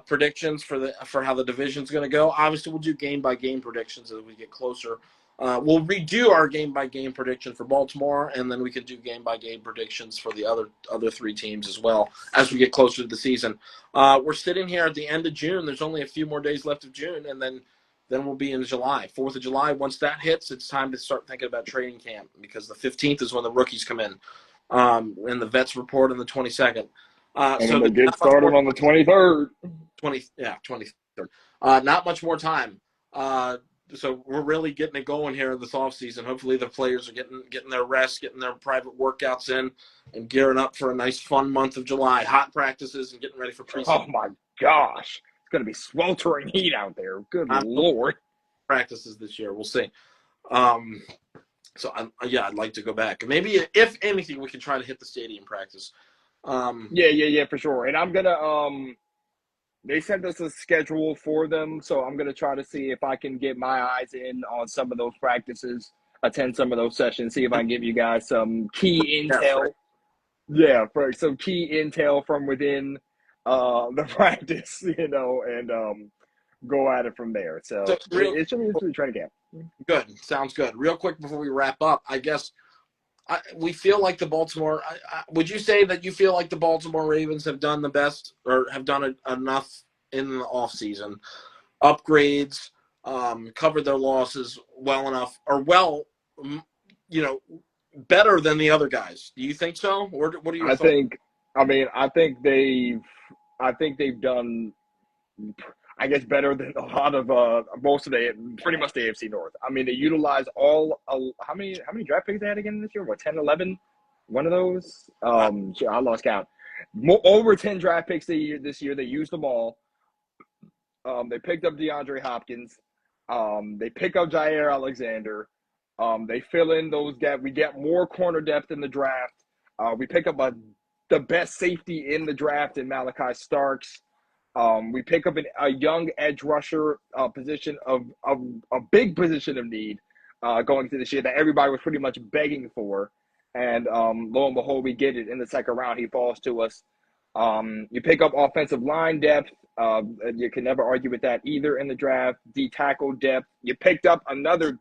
predictions for how the division's going to go. Obviously, we'll do game-by-game predictions as we get closer. We'll redo our game-by-game prediction for Baltimore, and then we can do game-by-game predictions for the other 3 teams as well as we get closer to the season. We're sitting here at the end of June. There's only a few more days left of June, and then we'll be in July. 4th of July, once that hits, it's time to start thinking about training camp because the 15th is when the rookies come in, and the vets report on the 22nd. So they get started on the 23rd. 23rd. Not much more time. So we're really getting it going here this offseason. Hopefully the players are getting their rest, getting their private workouts in, and gearing up for a nice, fun month of July. Hot practices and getting ready for preseason. Oh, my gosh. It's going to be sweltering heat out there. Good Lord. Practices this year. We'll see. I'd like to go back. Maybe, if anything, we can try to hit the stadium practice. Yeah, for sure. And I'm going to they sent us a schedule for them, so I'm going to try to see if I can get my eyes in on some of those practices, attend some of those sessions, see if I can give you guys some key intel. Yeah, for some key intel from within the practice, and go at it from there. So it should be a training camp. Good. Sounds good. Real quick before we wrap up, I guess we feel like the Baltimore would you say that you feel like the Baltimore Ravens have done the best or have done enough in the offseason? Upgrades, covered their losses well enough, or better than the other guys. Do you think so? Or what do you think? I think they've done, I guess, better than a lot of pretty much the AFC North. I mean, they utilize how many draft picks they had again this year? What, 10, 11? One of those? I lost count. Over 10 draft picks this year. They used them all. They picked up DeAndre Hopkins. They pick up Jair Alexander. They fill in those gaps. We get more corner depth in the draft. We pick up the best safety in the draft in Malachi Starks. We pick up a young edge rusher position of a big position of need going into this year that everybody was pretty much begging for. And lo and behold, we get it in the second round. He falls to us. You pick up offensive line depth. You can never argue with that either in the draft. D tackle depth. You picked up another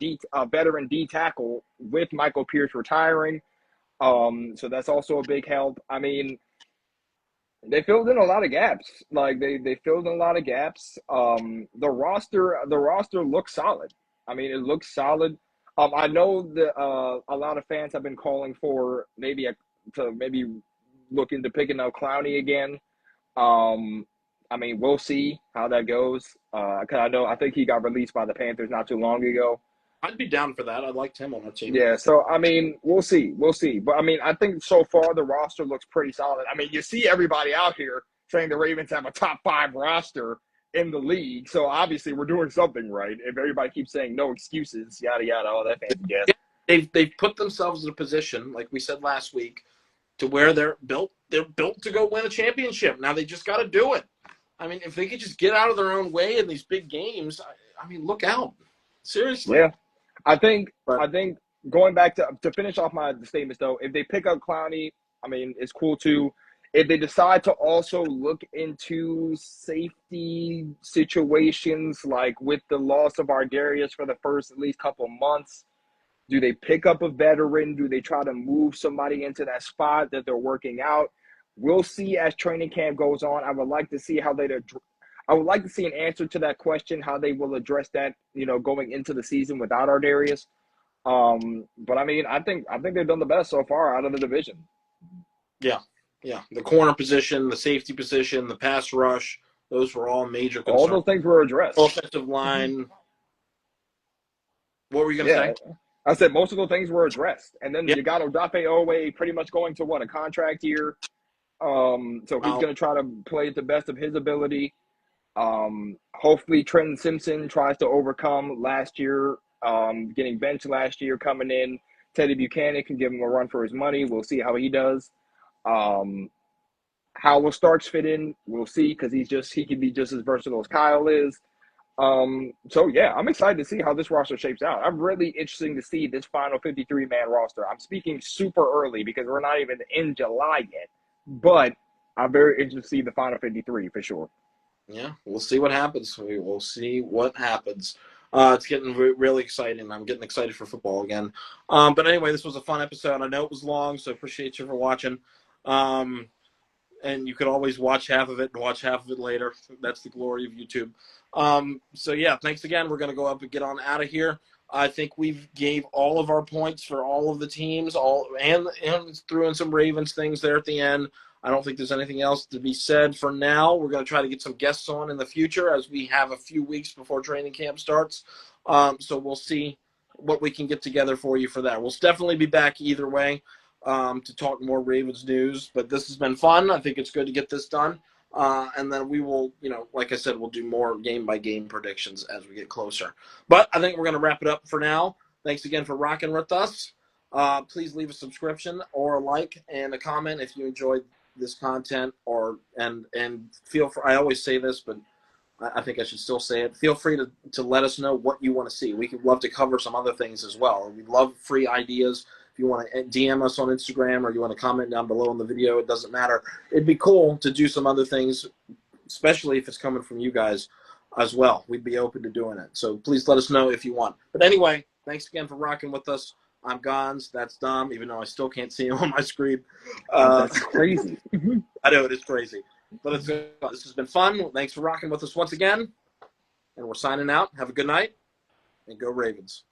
veteran D tackle with Michael Pierce retiring. So that's also a big help. I mean, they filled in a lot of gaps. Like they filled in a lot of gaps. The roster looks solid. I mean, it looks solid. I know that a lot of fans have been calling for to maybe look into picking up Clowney again. I mean, we'll see how that goes. Because I think he got released by the Panthers not too long ago. I'd be down for that. I liked him on the team. Yeah, so I mean, we'll see. But I mean, I think so far the roster looks pretty solid. I mean, you see everybody out here saying the Ravens have a top 5 roster in the league. So obviously we're doing something right. If everybody keeps saying no excuses, yada yada, all that fancy gas. They've put themselves in a position, like we said last week, to where they're built to go win a championship. Now they just got to do it. I mean, if they could just get out of their own way in these big games, I mean, look out. Seriously. Yeah. I think going back to finish off my statements though, if they pick up Clowney, I mean, it's cool too. If they decide to also look into safety situations, like with the loss of Ardarius for the first at least couple months, do they pick up a veteran? Do they try to move somebody into that spot that they're working out? We'll see as training camp goes on. I would like to see an answer to that question, how they will address that, going into the season without Ardarius. But I mean, I think they've done the best so far out of the division. Yeah. The corner position, the safety position, the pass rush, those were all major concerns. All those things were addressed. Offensive line. What were you going to say? I said most of those things were addressed. And then you got Odafe Owe pretty much going to a contract year. So he's going to try to play at the best of his ability. Hopefully Trenton Simpson tries to overcome last year, getting benched last year, coming in. Teddy Buchanan can give him a run for his money. We'll see how he does. How will Starks fit in? We'll see, because he can be just as versatile as Kyle is. So yeah, I'm excited to see how this roster shapes out. I'm really interested to see this final 53-man roster. I'm speaking super early because we're not even in July yet, but I'm very interested to see the final 53 for sure. Yeah, we'll see what happens. We will see what happens. It's getting really exciting. I'm getting excited for football again. But anyway, this was a fun episode. I know it was long, so appreciate you for watching. And you could always watch half of it and watch half of it later. That's the glory of YouTube. So yeah, thanks again. We're going to go up and get on out of here. I think we've gave all of our points for all of the teams, and threw in some Ravens things there at the end. I don't think there's anything else to be said for now. We're going to try to get some guests on in the future as we have a few weeks before training camp starts. So we'll see what we can get together for you for that. We'll definitely be back either way to talk more Ravens news. But this has been fun. I think it's good to get this done. And then we will, like I said, we'll do more game-by-game predictions as we get closer. But I think we're going to wrap it up for now. Thanks again for rocking with us. Please leave a subscription or a like and a comment if you enjoyed this content, and feel free. I always say this, but I think I should still say it. Feel free to let us know what you want to see. We would love to cover some other things as well. We love free ideas. If you want to DM us on Instagram or you want to comment down below on the video, it doesn't matter. It'd be cool to do some other things, especially if it's coming from you guys as well. We'd be open to doing it. So please let us know if you want. But anyway, thanks again for rocking with us. I'm Gonz. That's Dom, even though I still can't see him on my screen. That's crazy. I know, it is crazy. But this has been fun. Thanks for rocking with us once again. And we're signing out. Have a good night. And go Ravens.